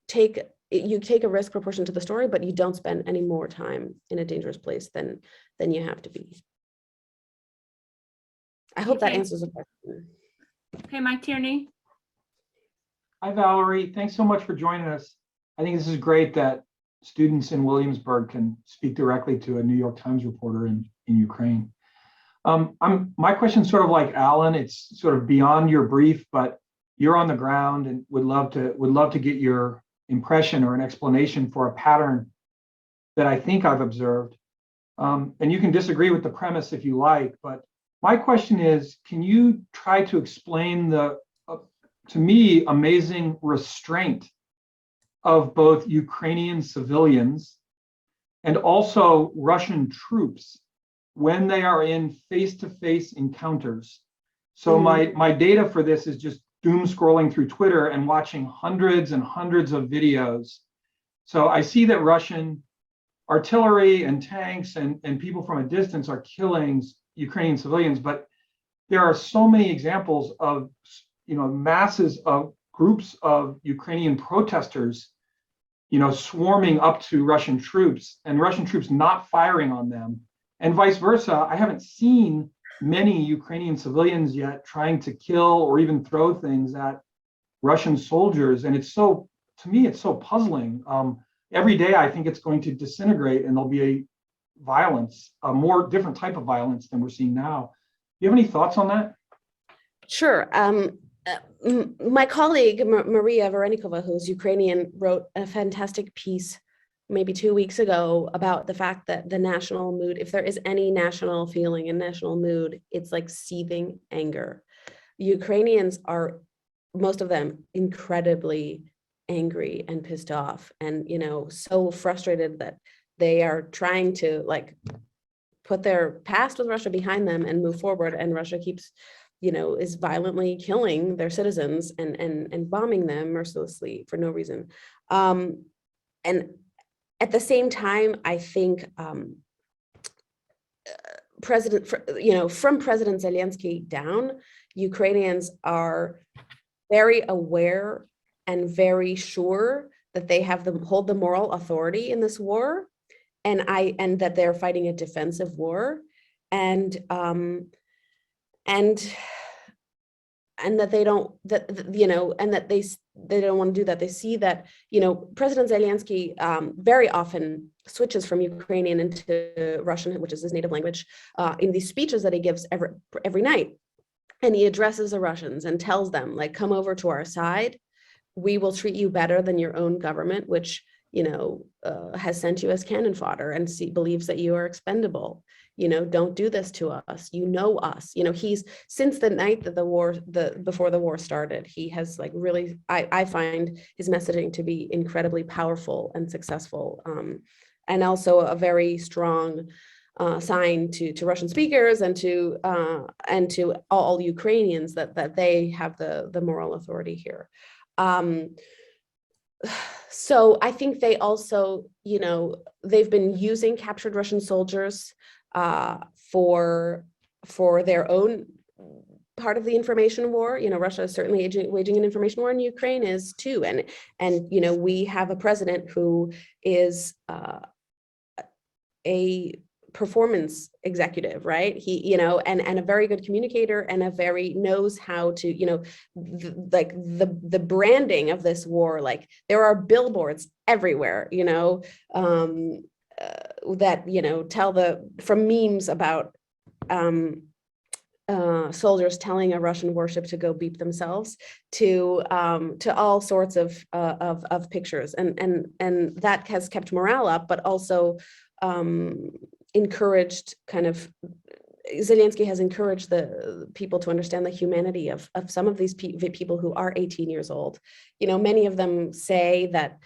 take a risk proportion to the story, but you don't spend any more time in a dangerous place than you have to be. I hope that answers the question. Okay, Mike Tierney. Hi, Valerie. Thanks so much for joining us. I think this is great that students in Williamsburg can speak directly to a New York Times reporter in Ukraine. My question's sort of like Alan. It's sort of beyond your brief, but you're on the ground and would love to get your impression or an explanation for a pattern that I think I've observed. And you can disagree with the premise if you like, but my question is, can you try to explain the, to me, amazing restraint of both Ukrainian civilians and also Russian troops when they are in face-to-face encounters? So my data for this is just doom scrolling through Twitter and watching hundreds and hundreds of videos. So I see that Russian artillery and tanks and people from a distance are killing Ukrainian civilians, but there are so many examples of, you know, masses of groups of Ukrainian protesters, you know, swarming up to Russian troops and Russian troops not firing on them, and vice versa. I haven't seen many Ukrainian civilians yet trying to kill or even throw things at Russian soldiers. And it's so, to me, it's so puzzling. Every day I think it's going to disintegrate and there'll be a violence, a more different type of violence than we're seeing now. Do you have any thoughts on that? Sure. My colleague, Maria Varenikova, who's Ukrainian, wrote a fantastic piece maybe 2 weeks ago about the fact that the national mood, if there is any national feeling and national mood, it's like seething anger. Ukrainians are, most of them, incredibly angry and pissed off, and, you know, so frustrated that they are trying to like put their past with Russia behind them and move forward, and Russia keeps, is violently killing their citizens and bombing them mercilessly for no reason. And at the same time, I think from President Zelensky down, Ukrainians are very aware and very sure that they hold the moral authority in this war, and that they're fighting a defensive war, and that they don't, and that they don't want to do that. They see that, President Zelensky very often switches from Ukrainian into Russian, which is his native language, in these speeches that he gives every night. And he addresses the Russians and tells them, like, come over to our side. We will treat you better than your own government, which, has sent you as cannon fodder and believes that you are expendable. Don't do this to us. Us. He's, since the night that before the war started, he has like really, I find his messaging to be incredibly powerful and successful, and also a very strong sign to Russian speakers and to all Ukrainians that they have the moral authority here. So I think they also, they've been using captured Russian soldiers for their own part of the information war. Russia is certainly waging an information war, and Ukraine is too. And we have a president who is a performance executive, right? He, and a very good communicator, and knows how to, the branding of this war, like there are billboards everywhere, that, tell from memes about soldiers telling a Russian warship to go beep themselves to all sorts of pictures, and that has kept morale up, but also encouraged Zelensky has encouraged the people to understand the humanity of some of these people who are 18 years old. Many of them say that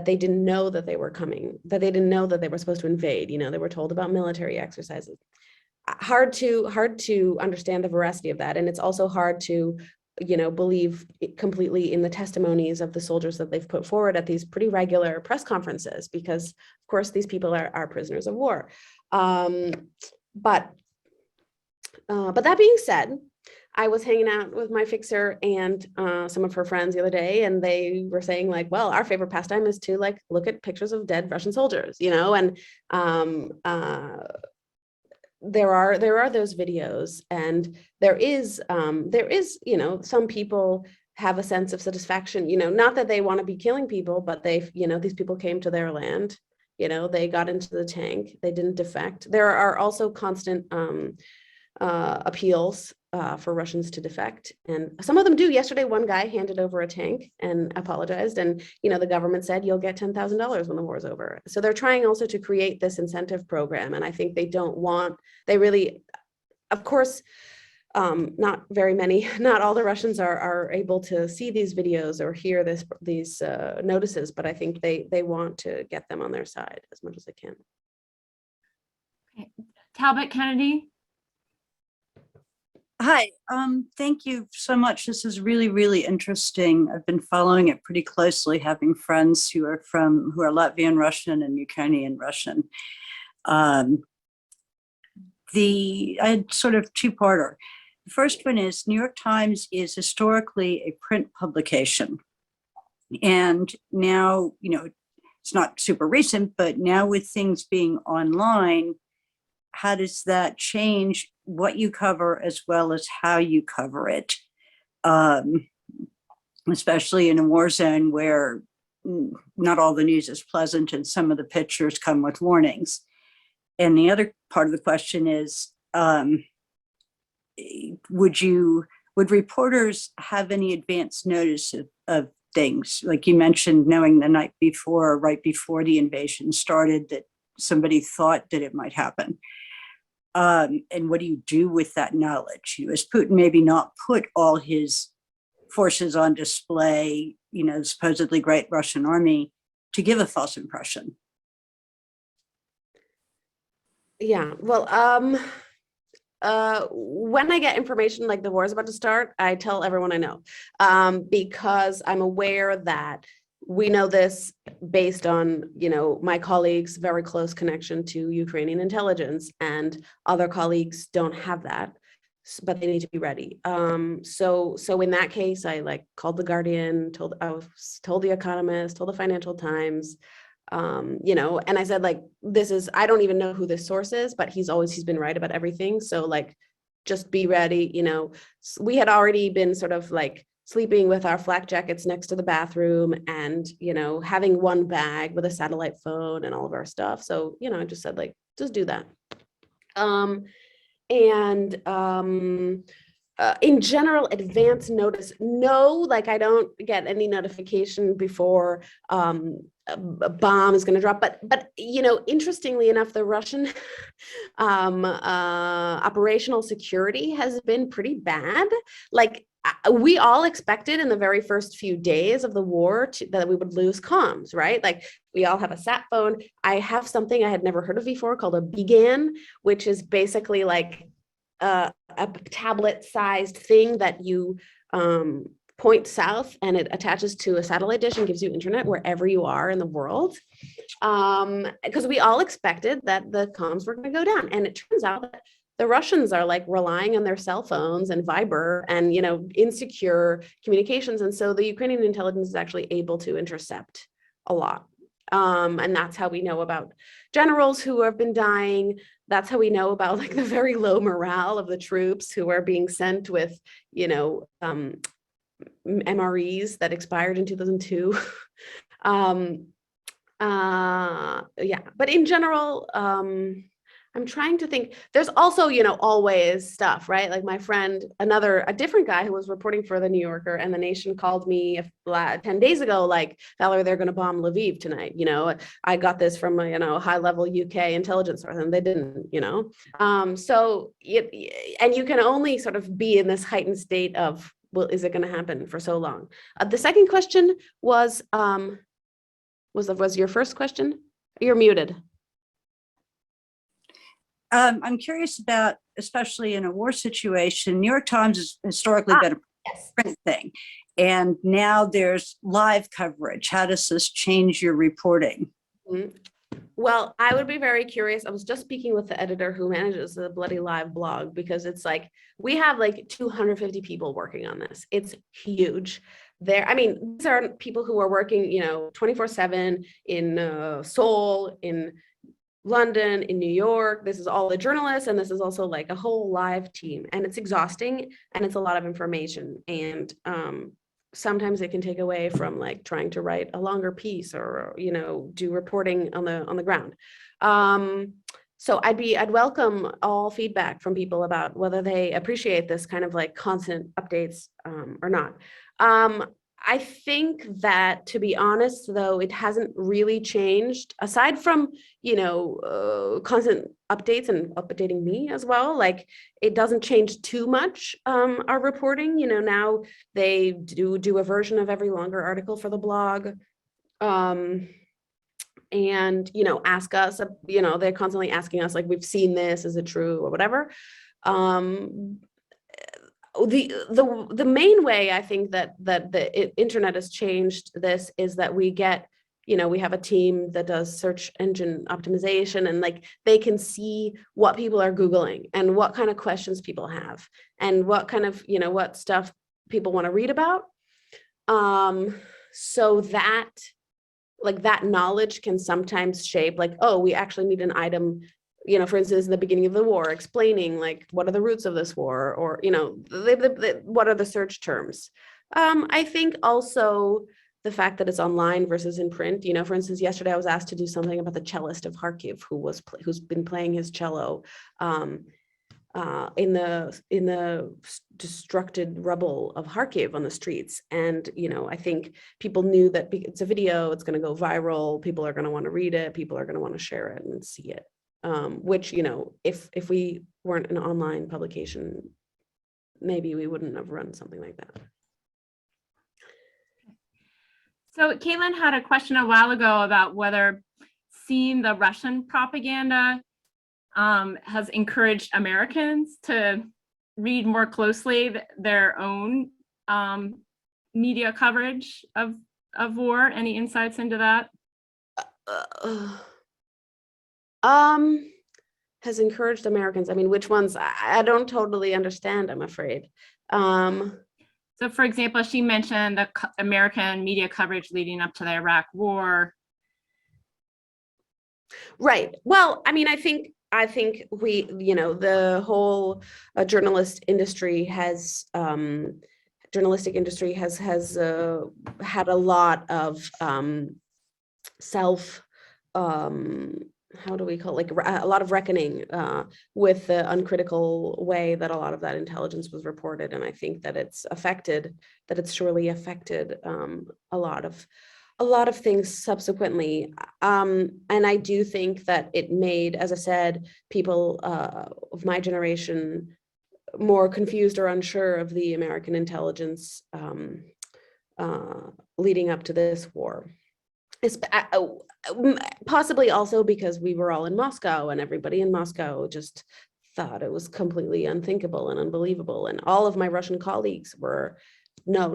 they didn't know that they were coming, that they didn't know that they were supposed to invade. They were told about military exercises. Hard to understand the veracity of that. And it's also hard to, believe completely in the testimonies of the soldiers that they've put forward at these pretty regular press conferences, because of course these people are prisoners of war. But that being said, I was hanging out with my fixer and some of her friends the other day, and they were saying like, well, our favorite pastime is to like look at pictures of dead Russian soldiers, and there are those videos, and there is some people have a sense of satisfaction, not that they want to be killing people, but these people came to their land, they got into the tank, they didn't defect. There are also constant appeals for Russians to defect, and some of them do. Yesterday, one guy handed over a tank and apologized, and the government said you'll get $10,000 when the war is over. So they're trying also to create this incentive program, and I think they really, of course, not all the Russians are able to see these videos or hear these notices, but I think they want to get them on their side as much as they can. Okay. Talbot Kennedy. Hi, thank you so much. This is really, really interesting. I've been following it pretty closely, having friends who are Latvian Russian and Ukrainian Russian. I had sort of two-parter. The first one is New York Times is historically a print publication. And now, it's not super recent, but now with things being online, how does that change what you cover as well as how you cover it? Especially in a war zone where not all the news is pleasant and some of the pictures come with warnings. And the other part of the question is, would reporters have any advance notice of things? Like you mentioned, knowing the night before or right before the invasion started that somebody thought that it might happen. And what do you do with that knowledge? Has Putin maybe not put all his forces on display, supposedly great Russian army, to give a false impression? Yeah, well, when I get information like the war is about to start, I tell everyone I know, because I'm aware that we know this based on, my colleagues' very close connection to Ukrainian intelligence, and other colleagues don't have that, but they need to be ready. So in that case, I like called the Guardian, told The Economist, told the Financial Times, and I said, like, I don't even know who this source is, but he's been right about everything. So like, just be ready. We had already been sort of like sleeping with our flak jackets next to the bathroom, and, having one bag with a satellite phone and all of our stuff. So, I just said, like, just do that. In general, advance notice, no, like I don't get any notification before a bomb is going to drop. But interestingly enough, the Russian operational security has been pretty bad. Like, we all expected in the very first few days of the war that we would lose comms, right? Like, we all have a sat phone. I have something I had never heard of before called a BGAN, which is basically like a tablet-sized thing that you point south, and it attaches to a satellite dish and gives you internet wherever you are in the world. Because we all expected that the comms were going to go down, and it turns out that the Russians are like relying on their cell phones and Viber and insecure communications, and so the Ukrainian intelligence is actually able to intercept a lot. And that's how we know about generals who have been dying. That's how we know about like the very low morale of the troops who are being sent with, MREs that expired in 2002. Yeah, but in general, I'm trying to think. There's also, always stuff, right? Like my friend, a different guy who was reporting for the New Yorker and the Nation called me 10 days ago, like, Valerie, they're going to bomb Lviv tonight. I got this from a high level UK intelligence source, and they didn't, so and you can only sort of be in this heightened state of, well, is it going to happen for so long? The second question was your first question? You're muted. I'm curious about, especially in a war situation, New York Times has historically been a print thing, and now there's live coverage. How does this change your reporting? Well, I would be very curious. I was just speaking with the editor who manages the Bloody Live blog, because it's like, we have like 250 people working on this. It's huge. These are people who are working, 24/7 in Seoul, in London, in New York. This is all the journalists, and this is also like a whole live team, and it's exhausting, and it's a lot of information, and sometimes it can take away from like trying to write a longer piece or do reporting on the ground. So I'd welcome all feedback from people about whether they appreciate this kind of like constant updates or not. I think that, to be honest, though, it hasn't really changed, aside from, constant updates and updating me as well. Like, it doesn't change too much our reporting. Now they do a version of every longer article for the blog. And, ask us, they're constantly asking us, like, we've seen this, is it true, or whatever. The main way I think that the internet has changed this is that we get, we have a team that does search engine optimization, and like they can see what people are Googling and what kind of questions people have and what kind of, what stuff people want to read about. So that, like, that knowledge can sometimes shape, like, oh, we actually need an item, for instance, in the beginning of the war, explaining like what are the roots of this war, or what are the search terms. I think also the fact that it's online versus in print. For instance, yesterday I was asked to do something about the cellist of Kharkiv who's been playing his cello in the destructed rubble of Kharkiv on the streets. And I think people knew that it's a video, it's going to go viral, people are going to want to read it, people are going to want to share it and see it. Which, if we weren't an online publication, maybe we wouldn't have run something like that. So Caitlin had a question a while ago about whether seeing the Russian propaganda has encouraged Americans to read more closely their own media coverage of war. Any insights into that? Has encouraged Americans. I mean, which ones? I don't totally understand, I'm afraid. So for example, she mentioned the American media coverage leading up to the Iraq War. Right. Well, I mean, I think we, the whole journalistic industry has had a lot of how do we call it, like a lot of reckoning with the uncritical way that a lot of that intelligence was reported. And I think that it's surely affected a lot of things subsequently. And I do think that it made, as I said, people of my generation more confused or unsure of the American intelligence leading up to this war. It's, possibly also because we were all in Moscow and everybody in Moscow just thought it was completely unthinkable and unbelievable. And all of my Russian colleagues were, no,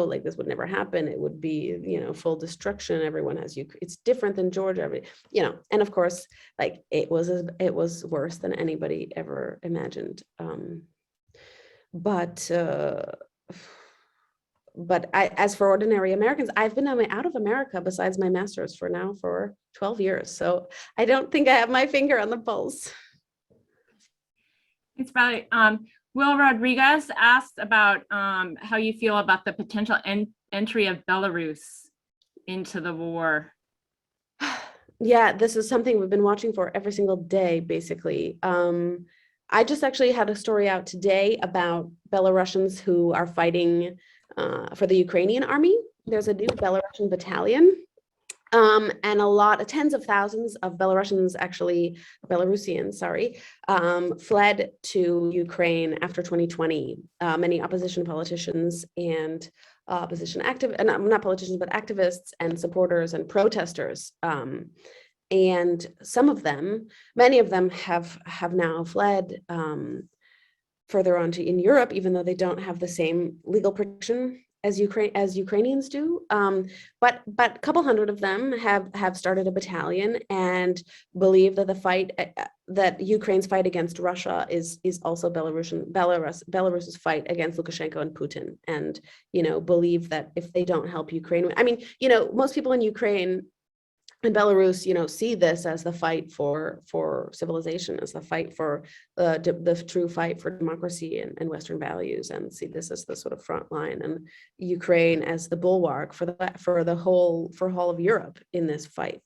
like this would never happen. It would be, full destruction. Everyone has it's different than Georgia, and of course, like it was worse than anybody ever imagined. But as for ordinary Americans, I've been out of America besides my master's for 12 years. So I don't think I have my finger on the pulse. It's probably, Will Rodriguez asked about how you feel about the potential entry of Belarus into the war. Yeah, this is something we've been watching for every single day, basically. I just actually had a story out today about Belarusians who are fighting for the Ukrainian army. There's a new Belarusian battalion, and tens of thousands of Belarusians, fled to Ukraine after 2020. Many opposition politicians and not politicians, but activists and supporters and protesters. And many of them have now fled further on in Europe, even though they don't have the same legal protection as Ukrainians do. But a couple hundred of them have started a battalion and believe that that Ukraine's fight against Russia is also Belarus's fight against Lukashenko and Putin, and believe that if they don't help Ukraine, I mean, most people in Ukraine and Belarus, see this as the fight for civilization, as the fight for the true fight for democracy and Western values, and see this as the sort of front line, and Ukraine as the bulwark for all of Europe in this fight.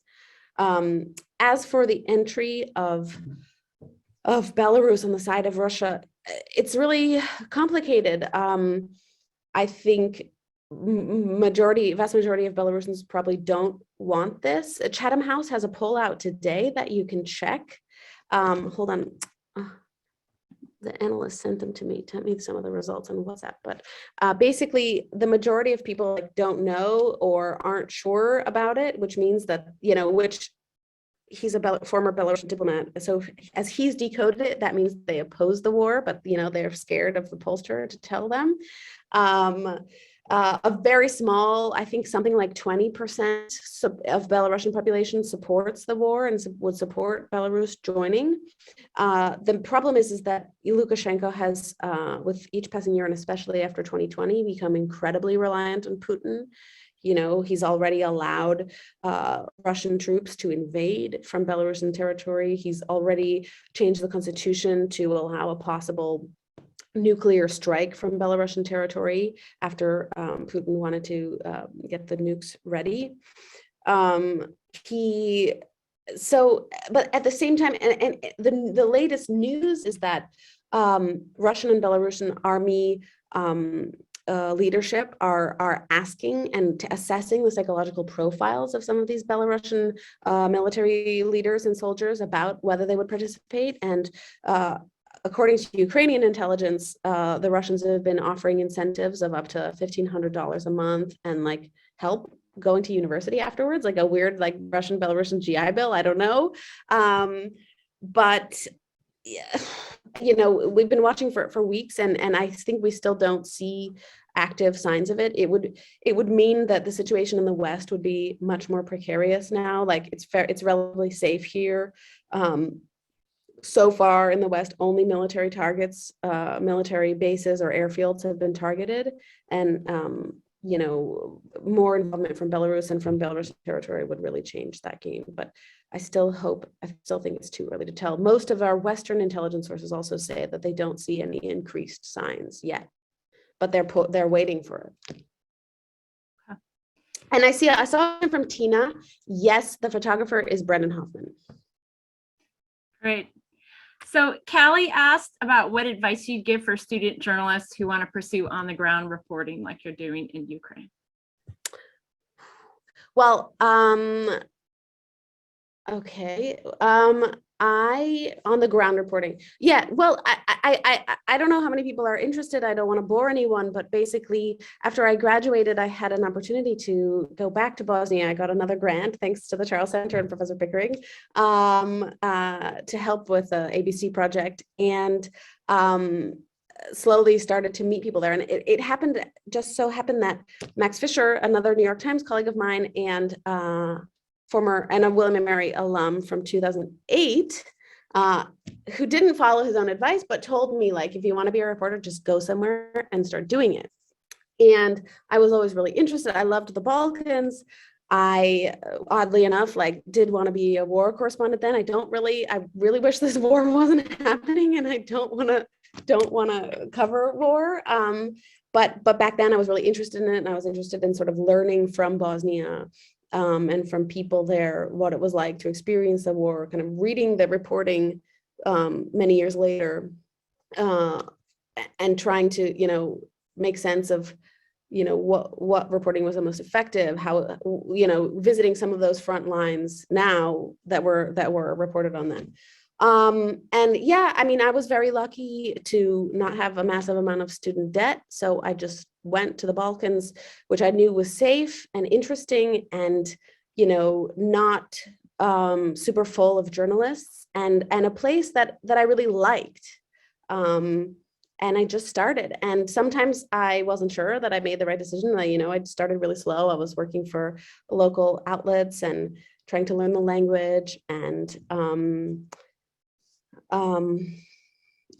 As for the entry of Belarus on the side of Russia, it's really complicated. I think vast majority of Belarusians probably don't want this. Chatham House has a poll out today that you can check. Hold on. The analyst sent them to me some of the results on WhatsApp, but basically the majority of people don't know or aren't sure about it, which means that, he's a former Belarusian diplomat. So as he's decoded it, that means they oppose the war, but they're scared of the pollster to tell them. A very small, I think something like 20% of Belarusian population supports the war and would support Belarus joining. The problem is that Lukashenko has, with each passing year, and especially after 2020, become incredibly reliant on Putin. He's already allowed Russian troops to invade from Belarusian territory. He's already changed the constitution to allow a possible nuclear strike from Belarusian territory after Putin wanted to get the nukes ready. But at the same time, and the latest news is that Russian and Belarusian army leadership are asking and assessing the psychological profiles of some of these Belarusian military leaders and soldiers about whether they would participate. And according to Ukrainian intelligence, the Russians have been offering incentives of up to $1,500 a month and help going to university afterwards, like a weird Russian Belarusian GI Bill. I don't know. but yeah, we've been watching for weeks, and I think we still don't see active signs of it. It would mean that the situation in the West would be much more precarious now. Like it's relatively safe here. So far in the West, only military targets, military bases or airfields have been targeted, and more involvement from Belarus and from Belarus territory would really change that game. But I still think it's too early to tell. Most of our Western intelligence sources also say that they don't see any increased signs yet, but they're waiting for it. Okay. And I saw it from Tina. Yes, the photographer is Brendan Hoffman. Great. So Callie asked about what advice you'd give for student journalists who want to pursue on-the-ground reporting like you're doing in Ukraine. Well, okay. On the ground reporting. Yeah, well, I don't know how many people are interested. I don't want to bore anyone, but basically after I graduated, I had an opportunity to go back to Bosnia. I got another grant thanks to the Charles Center and Professor Pickering to help with the ABC project, and slowly started to meet people there. And it just so happened that Max Fisher, another New York Times colleague of mine, and former and a William and Mary alum from 2008, who didn't follow his own advice, but told me, like, if you want to be a reporter, just go somewhere and start doing it. And I was always really interested. I loved the Balkans. I, oddly enough, did want to be a war correspondent then. I really wish this war wasn't happening, and I don't want to cover war. But back then I was really interested in it, and I was interested in sort of learning from Bosnia, and from people there, what it was like to experience the war, kind of reading the reporting many years later, and trying to, make sense of, what reporting was the most effective, how, visiting some of those front lines now that were reported on then. And yeah, I mean, I was very lucky to not have a massive amount of student debt. So I just went to the Balkans, which I knew was safe and interesting and, not super full of journalists, and a place that I really liked. And I just started. And sometimes I wasn't sure that I made the right decision. I started really slow. I was working for local outlets and trying to learn the language, and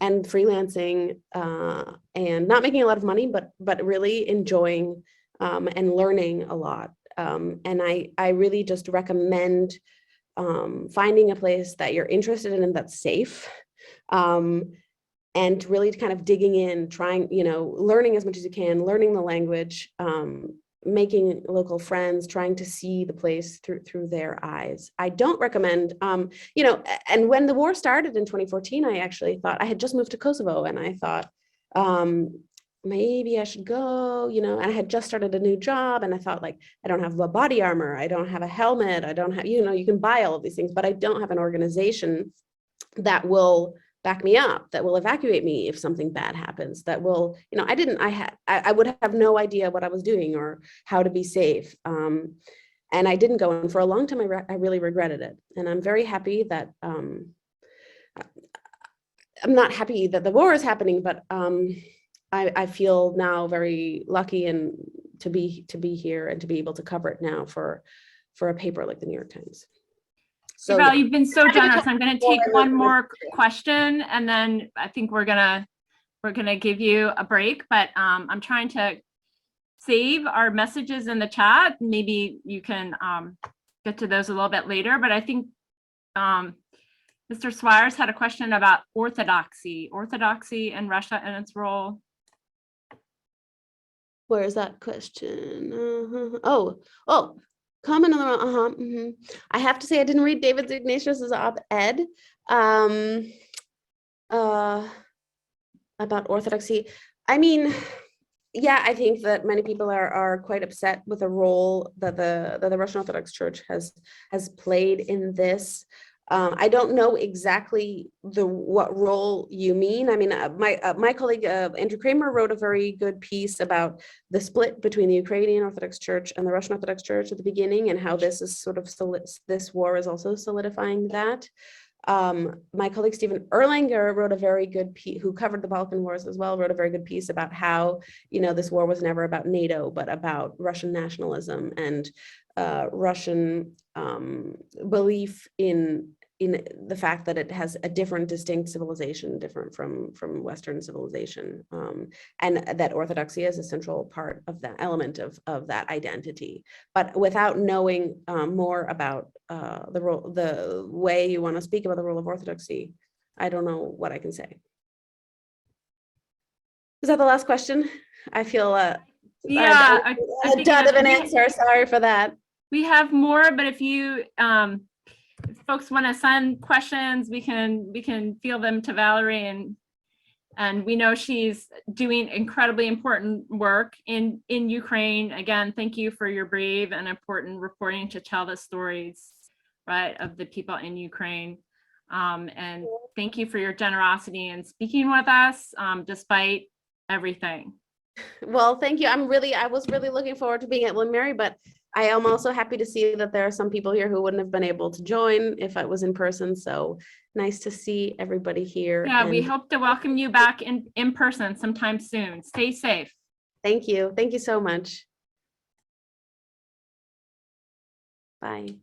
freelancing, and not making a lot of money, but really enjoying and learning a lot. And I really just recommend finding a place that you're interested in and that's safe, and really kind of digging in, trying, learning as much as you can, learning the language, making local friends, trying to see the place through their eyes. I don't recommend, and when the war started in 2014, I actually thought, I had just moved to Kosovo, and I thought, maybe I should go, and I had just started a new job, and I thought, I don't have a body armor, I don't have a helmet, I don't have, you can buy all of these things, but I don't have an organization that will back me up, that will evacuate me if something bad happens, that will, I would have no idea what I was doing or how to be safe. And I didn't go, and for a long time, I really regretted it. And I'm very happy that, I'm not happy that the war is happening, but I feel now very lucky and to be here and to be able to cover it now for a paper like the New York Times. So Val, you've been so generous. I'm going to take one more question, and then I think we're gonna give you a break. But I'm trying to save our messages in the chat. Maybe you can get to those a little bit later. But I think Mr. Swires had a question about orthodoxy in Russia and its role. Where is that question? Oh. Comment on the I have to say, I didn't read David Ignatius's op-ed about orthodoxy. I mean, yeah, I think that many people are quite upset with the role that the Russian Orthodox Church has played in this. I don't know exactly what role you mean. I mean, my colleague Andrew Kramer wrote a very good piece about the split between the Ukrainian Orthodox Church and the Russian Orthodox Church at the beginning, and how this is sort of this war is also solidifying that. My colleague Stephen Erlanger wrote a very good piece, who covered the Balkan Wars as well, wrote a very good piece about how, this war was never about NATO, but about Russian nationalism and Russian belief in the fact that it has a different, distinct civilization, different from Western civilization, and that orthodoxy is a central part of that element of that identity. But without knowing more about the way you want to speak about the role of orthodoxy, I don't know what I can say. Is that the last question? I feel yeah, I a think dud of an we- answer. Sorry for that. We have more, but if you if folks want to send questions, we can field them to Valerie, and we know she's doing incredibly important work in Ukraine. Again, thank you for your brave and important reporting to tell the stories, right, of the people in Ukraine. And thank you for your generosity in speaking with us, despite everything. Well, thank you. I was really looking forward to being at William & Mary, but I am also happy to see that there are some people here who wouldn't have been able to join if I was in person. So nice to see everybody here. Yeah, we and hope to welcome you back in person sometime soon. Stay safe. Thank you. Thank you so much. Bye.